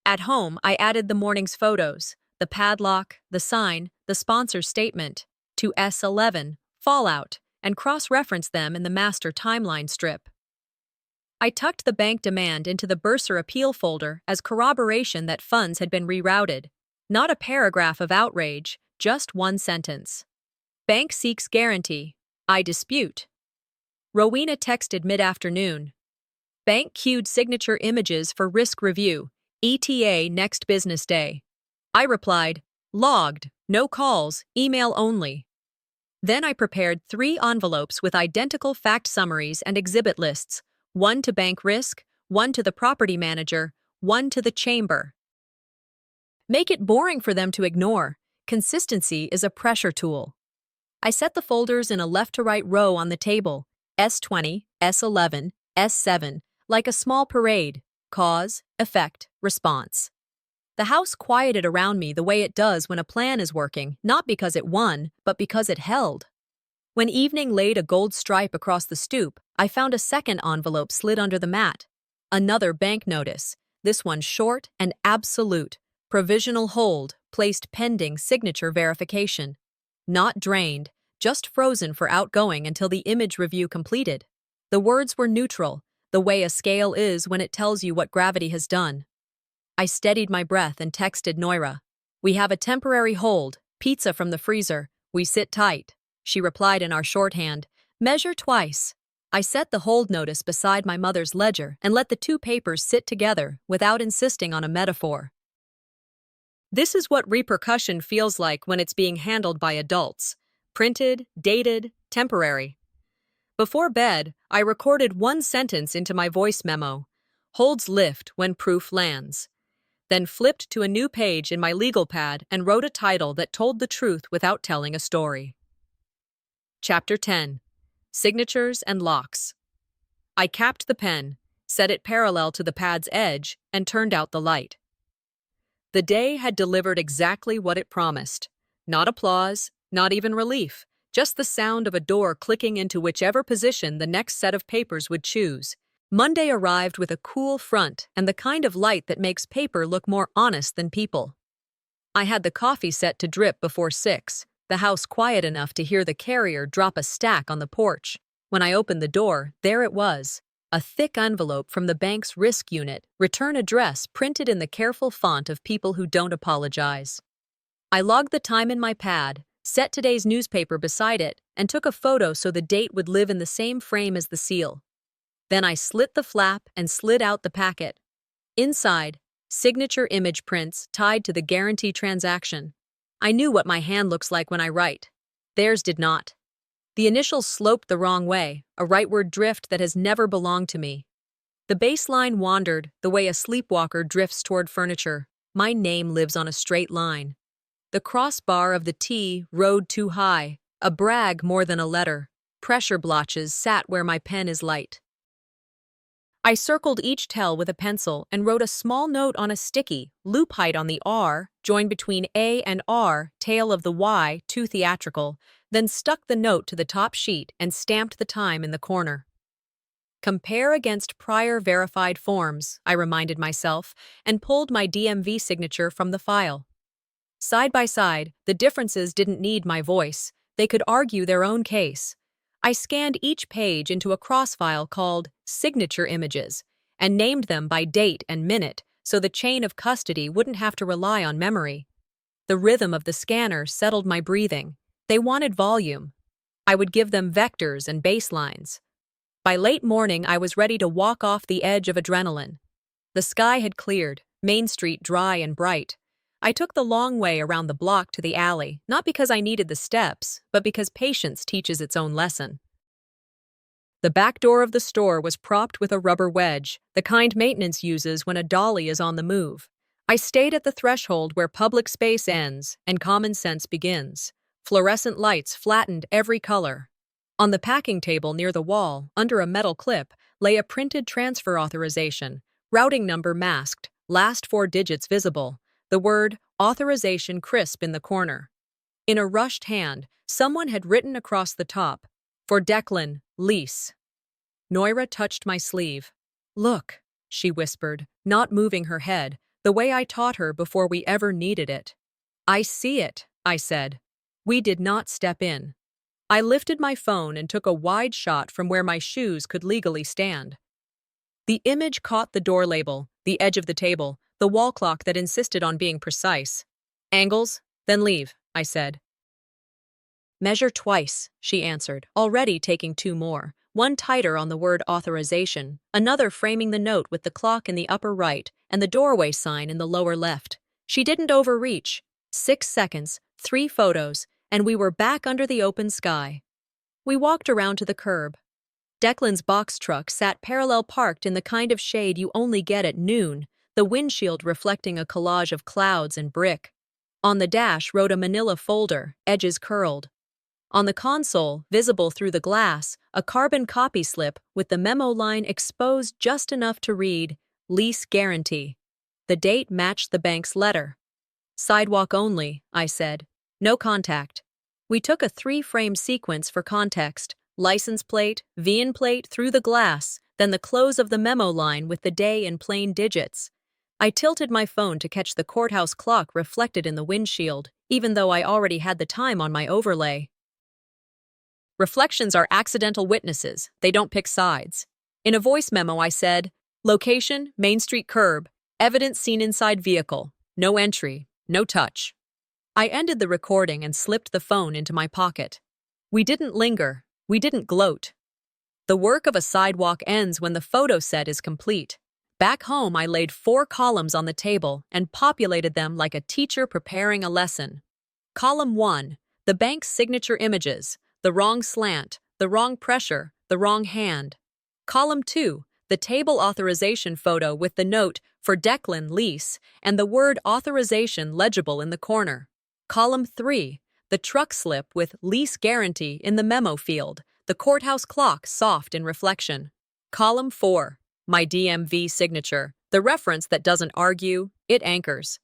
At home, I added the morning's photos, the padlock, the sign, the sponsor's statement, to S11, Fallout, and cross-referenced them in the master timeline strip. I tucked the bank demand into the bursar appeal folder as corroboration that funds had been rerouted. Not a paragraph of outrage, just one sentence. Bank seeks guarantee. I dispute. Rowena texted mid-afternoon. Bank queued signature images for risk review. ETA next business day. I replied, logged, no calls, email only. Then I prepared 3 envelopes with identical fact summaries and exhibit lists, one to bank risk, one to the property manager, one to the chamber. Make it boring for them to ignore. Consistency is a pressure tool. I set the folders in a left-to-right row on the table, S20, S11, S7, like a small parade. Cause, effect, response. The house quieted around me the way it does when a plan is working, not because it won, but because it held. When evening laid a gold stripe across the stoop, I found a second envelope slid under the mat. Another bank notice, this one short and absolute. Provisional hold, placed pending signature verification. Not drained, just frozen for outgoing until the image review completed. The words were neutral, the way a scale is when it tells you what gravity has done. I steadied my breath and texted Noira. We have a temporary hold, pizza from the freezer, we sit tight. She replied in our shorthand, measure twice. I set the hold notice beside my mother's ledger and let the 2 papers sit together without insisting on a metaphor. This is what repercussion feels like when it's being handled by adults. Printed, dated, temporary. Before bed, I recorded one sentence into my voice memo. Holds lift when proof lands. Then flipped to a new page in my legal pad and wrote a title that told the truth without telling a story. Chapter 10. Signatures and Locks. I capped the pen, set it parallel to the pad's edge, and turned out the light. The day had delivered exactly what it promised. Not applause, not even relief. Just the sound of a door clicking into whichever position the next set of papers would choose. Monday arrived with a cool front and the kind of light that makes paper look more honest than people. I had the coffee set to drip before 6, the house quiet enough to hear the carrier drop a stack on the porch. When I opened the door, there it was. A thick envelope from the bank's risk unit, return address printed in the careful font of people who don't apologize. I logged the time in my pad, set today's newspaper beside it, and took a photo so the date would live in the same frame as the seal. Then I slit the flap and slid out the packet. Inside, signature image prints tied to the guarantee transaction. I knew what my hand looks like when I write. Theirs did not. The initials sloped the wrong way, a rightward drift that has never belonged to me. The baseline wandered the way a sleepwalker drifts toward furniture. My name lives on a straight line. The crossbar of the T rode too high, a brag more than a letter. Pressure blotches sat where my pen is light. I circled each tel with a pencil and wrote a small note on a sticky, loop height on the R, joined between A and R, tail of the Y, too theatrical, then stuck the note to the top sheet and stamped the time in the corner. Compare against prior verified forms, I reminded myself, and pulled my DMV signature from the file. Side by side, the differences didn't need my voice. They could argue their own case. I scanned each page into a crossfile called Signature Images and named them by date and minute so the chain of custody wouldn't have to rely on memory. The rhythm of the scanner settled my breathing. They wanted volume. I would give them vectors and baselines. By late morning, I was ready to walk off the edge of adrenaline. The sky had cleared, Main Street dry and bright. I took the long way around the block to the alley, not because I needed the steps, but because patience teaches its own lesson. The back door of the store was propped with a rubber wedge, the kind maintenance uses when a dolly is on the move. I stayed at the threshold where public space ends and common sense begins. Fluorescent lights flattened every color. On the packing table near the wall, under a metal clip, lay a printed transfer authorization, routing number masked, last 4 digits visible, the word authorization crisp in the corner. In a rushed hand, someone had written across the top, "For Declan, lease." Noira touched my sleeve. "Look," she whispered, not moving her head, the way I taught her before we ever needed it. "I see it," I said. We did not step in. I lifted my phone and took a wide shot from where my shoes could legally stand. The image caught the door label, the edge of the table, the wall clock that insisted on being precise. "Angles, then leave," I said. "Measure twice," she answered, already taking 2 more, one tighter on the word authorization, another framing the note with the clock in the upper right and the doorway sign in the lower left. She didn't overreach. 6 seconds, 3 photos, and we were back under the open sky. We walked around to the curb. Declan's box truck sat parallel parked in the kind of shade you only get at noon, the windshield reflecting a collage of clouds and brick. On the dash rode a manila folder, edges curled. On the console, visible through the glass, a carbon copy slip with the memo line exposed just enough to read, "Lease guarantee." The date matched the bank's letter. "Sidewalk only," I said. "No contact." We took a 3-frame sequence for context, license plate, VIN plate through the glass, then the close of the memo line with the day in plain digits. I tilted my phone to catch the courthouse clock reflected in the windshield, even though I already had the time on my overlay. Reflections are accidental witnesses. They don't pick sides. In a voice memo, I said, "Location, Main Street curb. Evidence seen inside vehicle. No entry. No touch." I ended the recording and slipped the phone into my pocket. We didn't linger. We didn't gloat. The work of a sidewalk ends when the photo set is complete. Back home, I laid 4 columns on the table and populated them like a teacher preparing a lesson. Column 1, the bank's signature images, the wrong slant, the wrong pressure, the wrong hand. Column 2, the table authorization photo with the note, "For Declan, lease," and the word authorization legible in the corner. Column 3, the truck slip with "lease guarantee" in the memo field, the courthouse clock soft in reflection. Column 4, my DMV signature, the reference that doesn't argue, it anchors.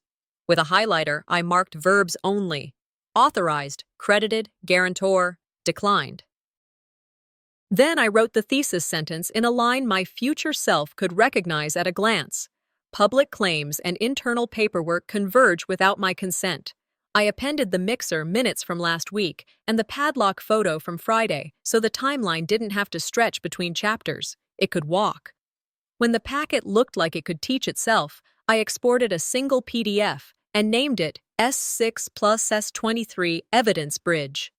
With a highlighter, I marked verbs only. Authorized, credited, guarantor, declined. Then I wrote the thesis sentence in a line my future self could recognize at a glance. Public claims and internal paperwork converge without my consent. I appended the mixer minutes from last week and the padlock photo from Friday, so the timeline didn't have to stretch between chapters. It could walk. When the packet looked like it could teach itself, I exported a single PDF and named it S6 plus S23 Evidence Bridge.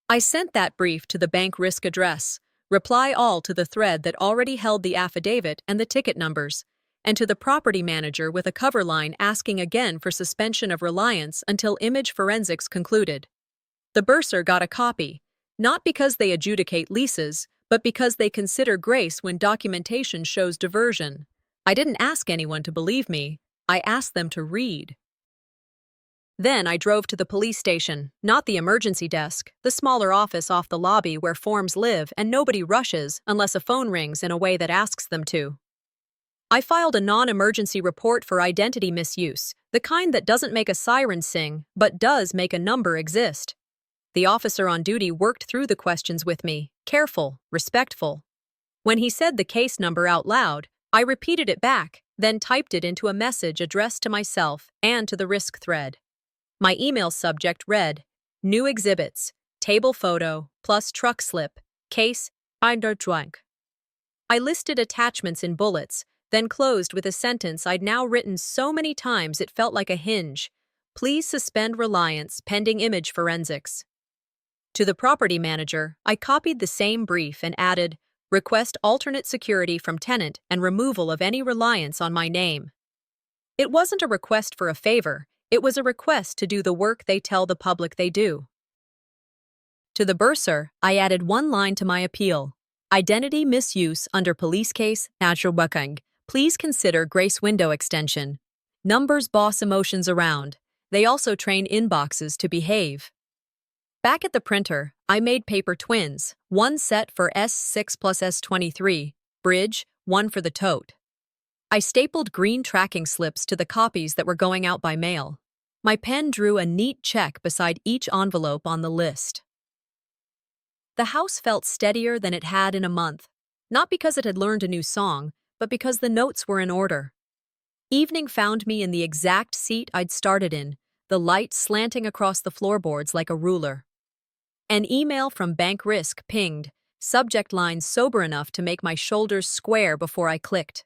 I sent that brief to the bank risk address, reply all to the thread that already held the affidavit and the ticket numbers, and to the property manager with a cover line asking again for suspension of reliance until image forensics concluded. The bursar got a copy, not because they adjudicate leases, but because they consider grace when documentation shows diversion. I didn't ask anyone to believe me. I asked them to read. Then I drove to the police station, not the emergency desk, the smaller office off the lobby where forms live and nobody rushes unless a phone rings in a way that asks them to. I filed a non-emergency report for identity misuse, the kind that doesn't make a siren sing, but does make a number exist. The officer on duty worked through the questions with me, careful, respectful. When he said the case number out loud, I repeated it back, then typed it into a message addressed to myself and to the risk thread. My email subject read, "New exhibits, table photo, plus truck slip, case, Eindertwank." I listed attachments in bullets, then closed with a sentence I'd now written so many times it felt like a hinge. Please suspend reliance pending image forensics. To the property manager, I copied the same brief and added, request alternate security from tenant and removal of any reliance on my name. It wasn't a request for a favor, it was a request to do the work they tell the public they do. To the bursar, I added one line to my appeal. Identity misuse under police case, natural bucking. Please consider grace window extension. Numbers boss emotions around. They also train inboxes to behave. Back at the printer, I made paper twins, one set for S6 plus S23, bridge, one for the tote. I stapled green tracking slips to the copies that were going out by mail. My pen drew a neat check beside each envelope on the list. The house felt steadier than it had in a month, not because it had learned a new song, but because the notes were in order. Evening found me in the exact seat I'd started in, the light slanting across the floorboards like a ruler. An email from Bank Risk pinged, subject line sober enough to make my shoulders square before I clicked.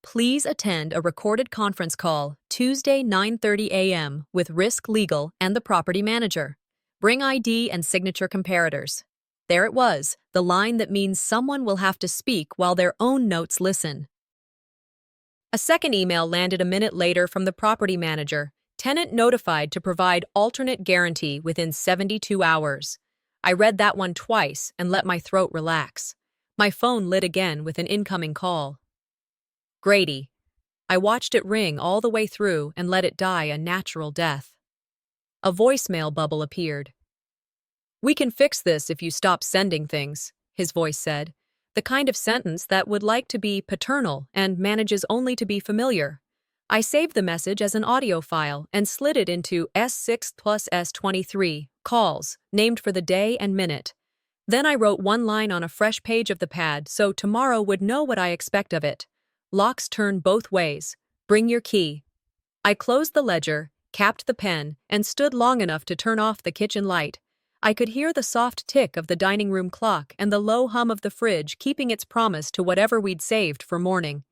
Please attend a recorded conference call Tuesday 9:30 a.m. with Risk Legal and the property manager. Bring ID and signature comparators. There it was, the line that means someone will have to speak while their own notes listen. A second email landed a minute later from the property manager. Tenant notified to provide alternate guarantee within 72 hours. I read that one twice and let my throat relax. My phone lit again with an incoming call. Grady. I watched it ring all the way through and let it die a natural death. A voicemail bubble appeared. We can fix this if you stop sending things, his voice said. The kind of sentence that would like to be paternal and manages only to be familiar. I saved the message as an audio file and slid it into S6 plus S23, calls, named for the day and minute. Then I wrote one line on a fresh page of the pad so tomorrow would know what I expect of it. Locks turn both ways. Bring your key. I closed the ledger, capped the pen, and stood long enough to turn off the kitchen light. I could hear the soft tick of the dining room clock and the low hum of the fridge keeping its promise to whatever we'd saved for morning.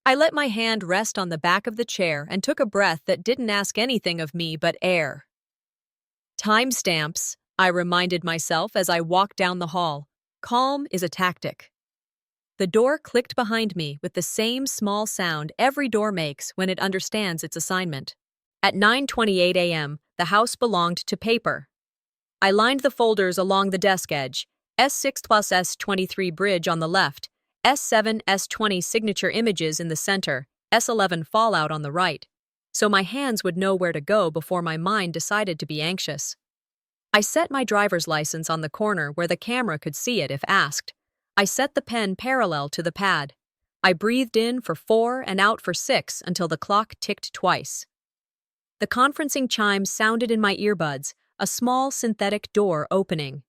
I let my hand rest on the back of the chair and took a breath that didn't ask anything of me but air. Timestamps, I reminded myself as I walked down the hall. Calm is a tactic. The door clicked behind me with the same small sound every door makes when it understands its assignment. At 9:28 a.m., the house belonged to paper. I lined the folders along the desk edge, S6 plus S23 bridge on the left, S7 S20 signature images in the center, S11 fallout on the right, so my hands would know where to go before my mind decided to be anxious. I set my driver's license on the corner where the camera could see it if asked. I set the pen parallel to the pad. I breathed in for 4 and out for 6 until the clock ticked twice. The conferencing chimes sounded in my earbuds, a small synthetic door opening.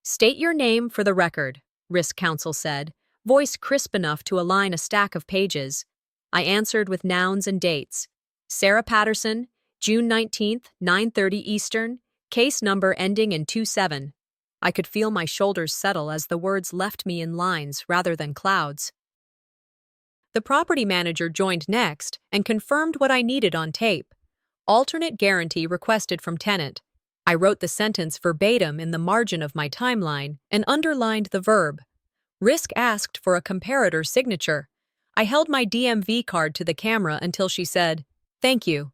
State your name for the record, Risk Counsel said, voice crisp enough to align a stack of pages. I answered with nouns and dates. Sara Patterson, June 19th, 9:30 Eastern, case number ending in 27. I could feel my shoulders settle as the words left me in lines rather than clouds. The property manager joined next and confirmed what I needed on tape. Alternate guarantee requested from tenant. I wrote the sentence verbatim in the margin of my timeline and underlined the verb. Risk asked for a comparator signature. I held my DMV card to the camera until she said, "Thank you,"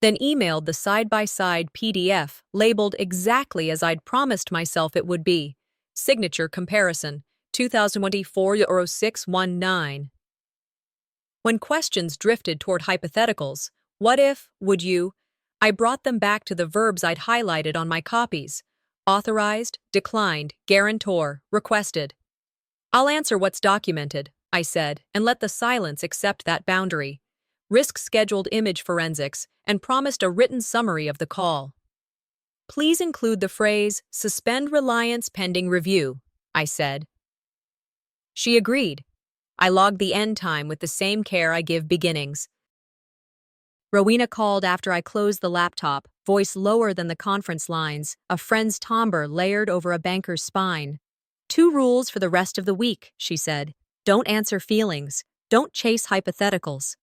then emailed the side-by-side PDF labeled exactly as I'd promised myself it would be. Signature comparison, 2024-0619. When questions drifted toward hypotheticals, what if, would you, I brought them back to the verbs I'd highlighted on my copies. Authorized, declined, guarantor, requested. I'll answer what's documented, I said, and let the silence accept that boundary. Risk scheduled image forensics and promised a written summary of the call. Please include the phrase, suspend reliance pending review, I said. She agreed. I logged the end time with the same care I give beginnings. Rowena called after I closed the laptop, voice lower than the conference lines, a friend's timbre layered over a banker's spine. 2 rules for the rest of the week, she said. Don't answer feelings. Don't chase hypotheticals.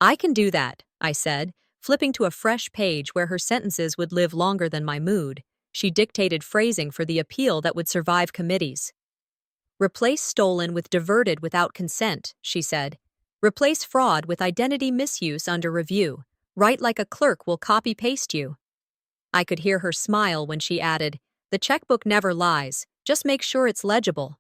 I can do that, I said, flipping to a fresh page where her sentences would live longer than my mood. She dictated phrasing for the appeal that would survive committees. Replace stolen with diverted without consent, she said. Replace fraud with identity misuse under review. Write like a clerk will copy-paste you. I could hear her smile when she added, the checkbook never lies, just make sure it's legible.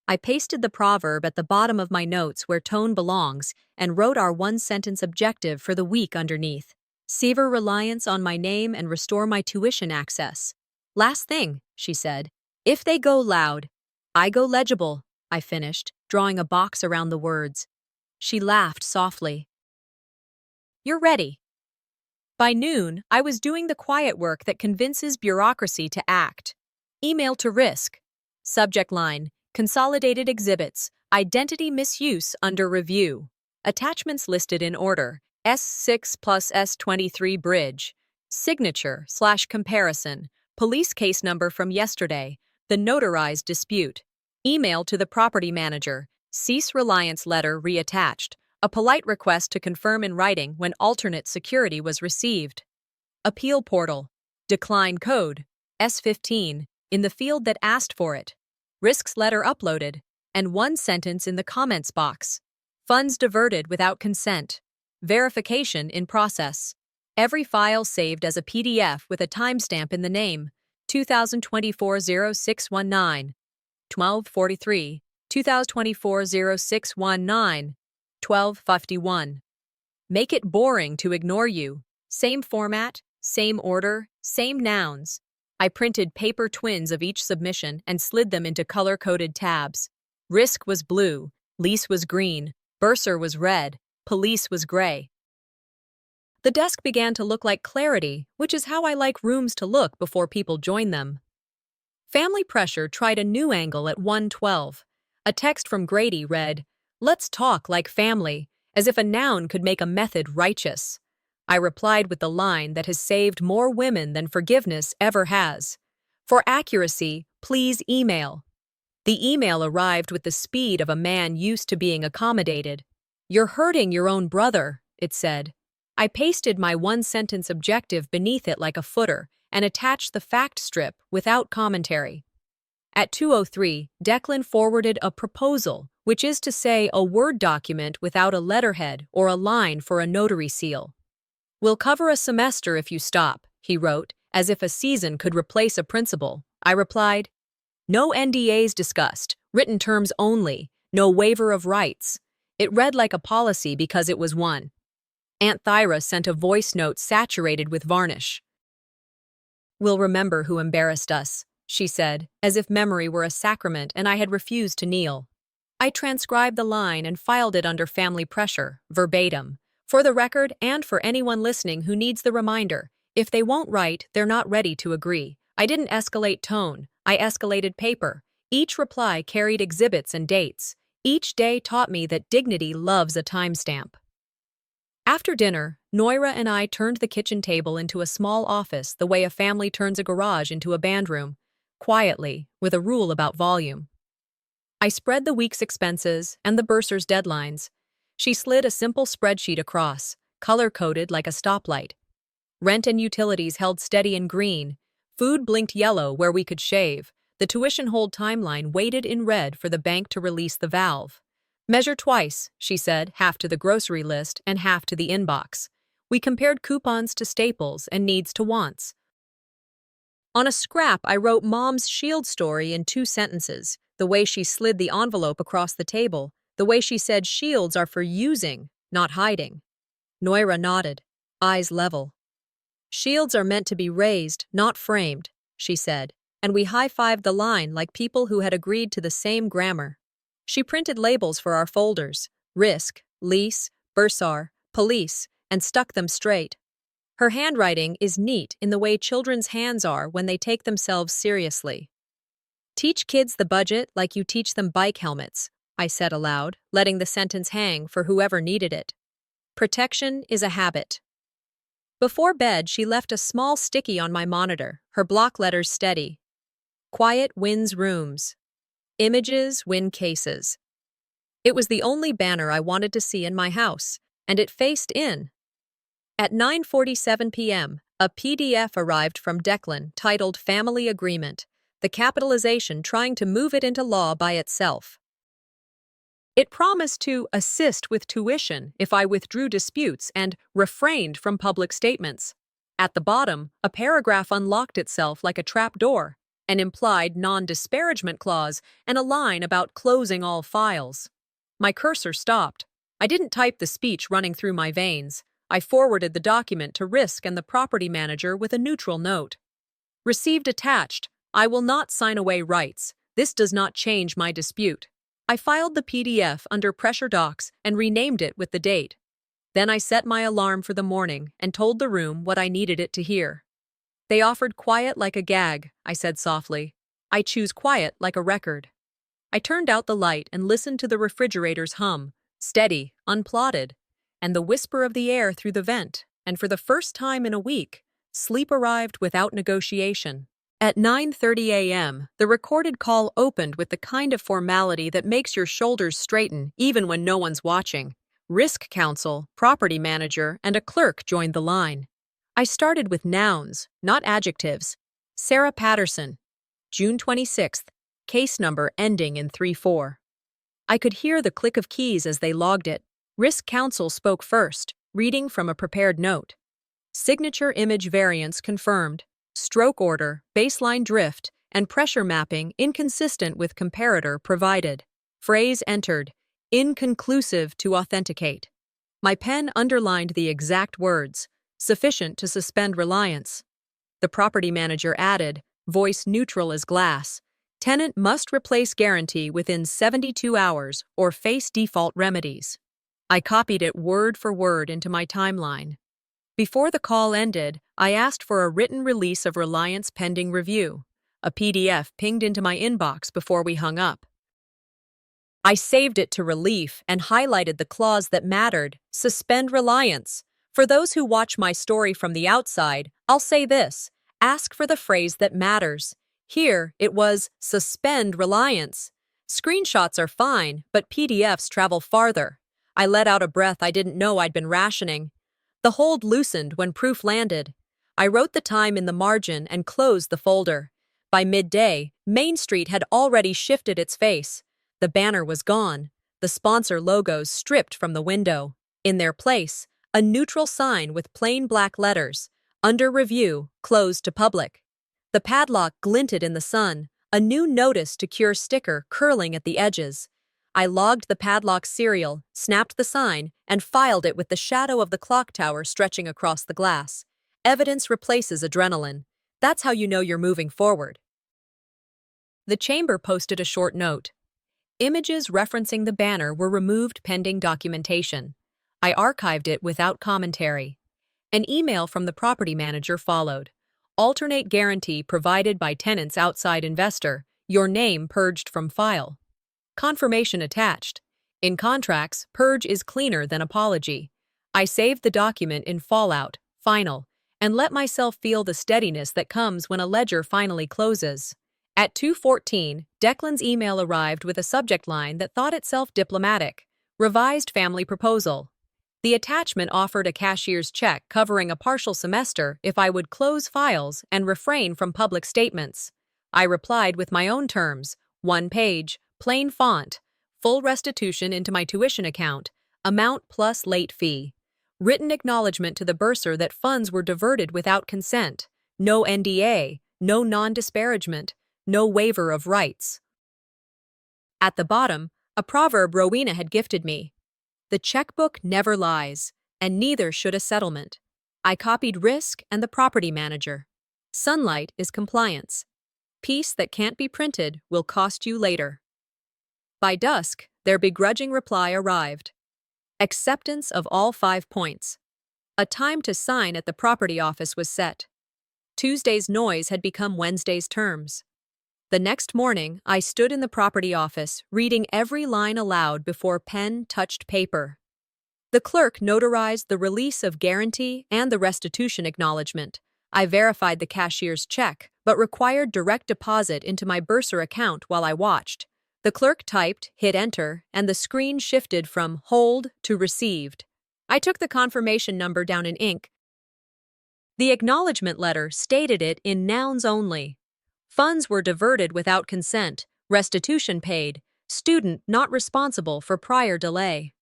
I pasted the proverb at the bottom of my notes where tone belongs and wrote our one-sentence objective for the week underneath. Sever reliance on my name and restore my tuition access. Last thing, she said. If they go loud, I go legible, I finished, drawing a box around the words. She laughed softly. You're ready. By noon, I was doing the quiet work that convinces bureaucracy to act. Email to Risk. Subject line, Consolidated Exhibits, Identity Misuse under Review. Attachments listed in order, S6 plus S23 Bridge. Signature/comparison, police case number from yesterday, the notarized dispute. Email to the property manager, cease reliance letter reattached. A polite request to confirm in writing when alternate security was received. Appeal portal. Decline code. S15. In the field that asked for it. Risks letter uploaded. And one sentence in the comments box. Funds diverted without consent. Verification in process. Every file saved as a PDF with a timestamp in the name. 2024-0619. 1243. 2024-0619. 1251. Make it boring to ignore you. Same format, same order, same nouns. I printed paper twins of each submission and slid them into color-coded tabs. Risk was blue, lease was green, bursar was red, police was gray. The desk began to look like clarity, which is how I like rooms to look before people join them. Family Pressure tried a new angle at 1:12. A text from Grady read, "Let's talk like family," as if a noun could make a method righteous. I replied with the line that has saved more women than forgiveness ever has. For accuracy, please email. The email arrived with the speed of a man used to being accommodated. You're hurting your own brother, it said. I pasted my one-sentence objective beneath it like a footer and attached the fact strip without commentary. At 2:03, Declan forwarded a proposal, which is to say a Word document without a letterhead or a line for a notary seal. We'll cover a semester if you stop, he wrote, as if a season could replace a principal. I replied, no NDAs discussed, written terms only, no waiver of rights. It read like a policy because it was one. Aunt Thyra sent a voice note saturated with varnish. We'll remember who embarrassed us, she said, as if memory were a sacrament and I had refused to kneel. I transcribed the line and filed it under Family Pressure, verbatim. For the record and for anyone listening who needs the reminder, if they won't write, they're not ready to agree. I didn't escalate tone, I escalated paper. Each reply carried exhibits and dates. Each day taught me that dignity loves a timestamp. After dinner, Noira and I turned the kitchen table into a small office the way a family turns a garage into a band room. Quietly, with a rule about volume. I spread the week's expenses and the bursar's deadlines. She slid a simple spreadsheet across, color-coded like a stoplight. Rent and utilities held steady in green. Food blinked yellow where we could shave. The tuition hold timeline waited in red for the bank to release the valve. Measure twice, she said, half to the grocery list and half to the inbox. We compared coupons to staples and needs to wants. On a scrap, I wrote Mom's shield story in 2 sentences, the way she slid the envelope across the table, the way she said shields are for using, not hiding. Noira nodded, eyes level. Shields are meant to be raised, not framed, she said, and we high-fived the line like people who had agreed to the same grammar. She printed labels for our folders, risk, lease, bursar, police, and stuck them straight. Her handwriting is neat in the way children's hands are when they take themselves seriously. Teach kids the budget like you teach them bike helmets, I said aloud, letting the sentence hang for whoever needed it. Protection is a habit. Before bed, she left a small sticky on my monitor, her block letters steady. Quiet wins rooms. Images win cases. It was the only banner I wanted to see in my house, and it faced in. At 9:47 p.m., a PDF arrived from Declan titled Family Agreement, the capitalization trying to move it into law by itself. It promised to assist with tuition if I withdrew disputes and refrained from public statements. At the bottom, a paragraph unlocked itself like a trap door, an implied non-disparagement clause, and a line about closing all files. My cursor stopped. I didn't type the speech running through my veins. I forwarded the document to Risk and the property manager with a neutral note. Received attached. I will not sign away rights. This does not change my dispute. I filed the PDF under Pressure Docs and renamed it with the date. Then I set my alarm for the morning and told the room what I needed it to hear. They offered quiet like a gag, I said softly. I choose quiet like a record. I turned out the light and listened to the refrigerator's hum, steady, unplotted, and the whisper of the air through the vent, and for the first time in a week, sleep arrived without negotiation. At 9:30 a.m., the recorded call opened with the kind of formality that makes your shoulders straighten even when no one's watching. Risk counsel, property manager, and a clerk joined the line. I started with nouns, not adjectives. Sara Patterson, June 26th, case number ending in 34. I could hear the click of keys as they logged it. Risk counsel spoke first, reading from a prepared note. Signature image variance confirmed. Stroke order, baseline drift, and pressure mapping inconsistent with comparator provided. Phrase entered, inconclusive to authenticate. My pen underlined the exact words, sufficient to suspend reliance. The property manager added, voice neutral as glass. Tenant must replace guarantee within 72 hours or face default remedies. I copied it word for word into my timeline. Before the call ended, I asked for a written release of reliance pending review. A PDF pinged into my inbox before we hung up. I saved it to relief and highlighted the clause that mattered, suspend reliance. For those who watch my story from the outside, I'll say this, ask for the phrase that matters. Here, it was suspend reliance. Screenshots are fine, but PDFs travel farther. I let out a breath I didn't know I'd been rationing. The hold loosened when proof landed. I wrote the time in the margin and closed the folder. By midday, Main Street had already shifted its face. The banner was gone, the sponsor logos stripped from the window. In their place, a neutral sign with plain black letters, under review, closed to public. The padlock glinted in the sun, a new notice to cure sticker curling at the edges. I logged the padlock serial, snapped the sign, and filed it with the shadow of the clock tower stretching across the glass. Evidence replaces adrenaline. That's how you know you're moving forward. The chamber posted a short note. Images referencing the banner were removed pending documentation. I archived it without commentary. An email from the property manager followed. Alternate guarantee provided by tenant's outside investor. Your name purged from file. Confirmation attached. In contracts, purge is cleaner than apology. I saved the document in Fallout, Final, and let myself feel the steadiness that comes when a ledger finally closes. At 2:14, Declan's email arrived with a subject line that thought itself diplomatic. Revised family proposal. The attachment offered a cashier's check covering a partial semester if I would close files and refrain from public statements. I replied with my own terms, 1 page, plain font, full restitution into my tuition account, amount plus late fee. Written acknowledgement to the bursar that funds were diverted without consent. No NDA, no non-disparagement, no waiver of rights. At the bottom, a proverb Rowena had gifted me. The checkbook never lies, and neither should a settlement. I copied Risk and the property manager. Sunlight is compliance. Peace that can't be printed will cost you later. By dusk, their begrudging reply arrived. Acceptance of all 5 points. A time to sign at the property office was set. Tuesday's noise had become Wednesday's terms. The next morning, I stood in the property office, reading every line aloud before pen touched paper. The clerk notarized the release of guarantee and the restitution acknowledgement. I verified the cashier's check, but required direct deposit into my bursar account while I watched. The clerk typed, hit enter, and the screen shifted from hold to received. I took the confirmation number down in ink. The acknowledgement letter stated it in nouns only. Funds were diverted without consent, restitution paid, student not responsible for prior delay.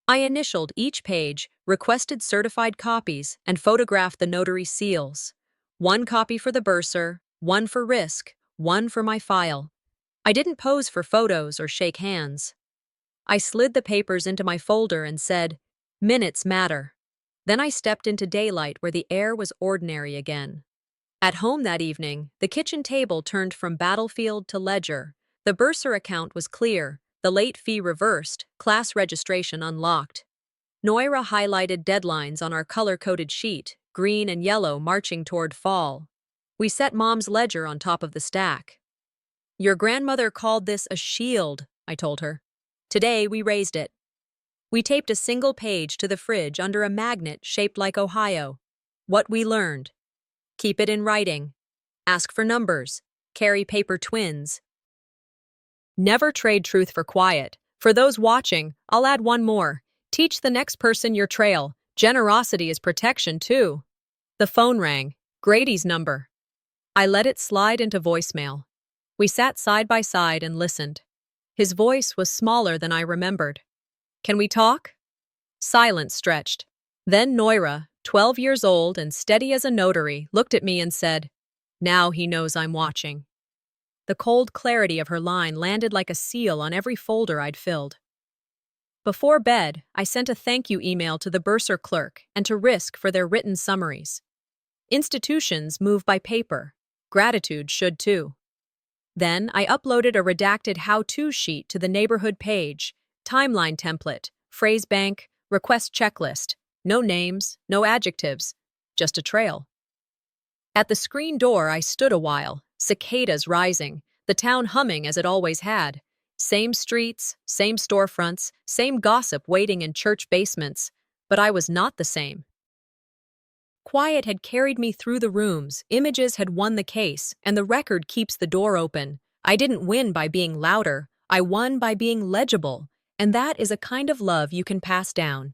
I initialed each page, requested certified copies, and photographed the notary seals. One copy for the bursar, one for risk, one for my file. I didn't pose for photos or shake hands. I slid the papers into my folder and said, "Minutes matter." Then I stepped into daylight where the air was ordinary again. At home that evening, the kitchen table turned from battlefield to ledger. The bursar account was clear, the late fee reversed, class registration unlocked. Noira highlighted deadlines on our color-coded sheet, green and yellow marching toward fall. We set Mom's ledger on top of the stack. "Your grandmother called this a shield," I told her. "Today we raised it." We taped a single page to the fridge under a magnet shaped like Ohio. What we learned. Keep it in writing. Ask for numbers. Carry paper twins. Never trade truth for quiet. For those watching, I'll add one more. Teach the next person your trail. Generosity is protection, too. The phone rang. Grady's number. I let it slide into voicemail. We sat side by side and listened. His voice was smaller than I remembered. "Can we talk?" Silence stretched. Then Noira, 12 years old and steady as a notary, looked at me and said, "Now he knows I'm watching." The cold clarity of her line landed like a seal on every folder I'd filled. Before bed, I sent a thank you email to the bursar clerk and to Risk for their written summaries. Institutions move by paper. Gratitude should too. Then I uploaded a redacted how-to sheet to the neighborhood page, timeline template, phrase bank, request checklist. No names, no adjectives, just a trail. At the screen door, I stood a while, cicadas rising, the town humming as it always had. Same streets, same storefronts, same gossip waiting in church basements, but I was not the same. Quiet had carried me through the rooms, images had won the case, and the record keeps the door open. I didn't win by being louder, I won by being legible, and that is a kind of love you can pass down.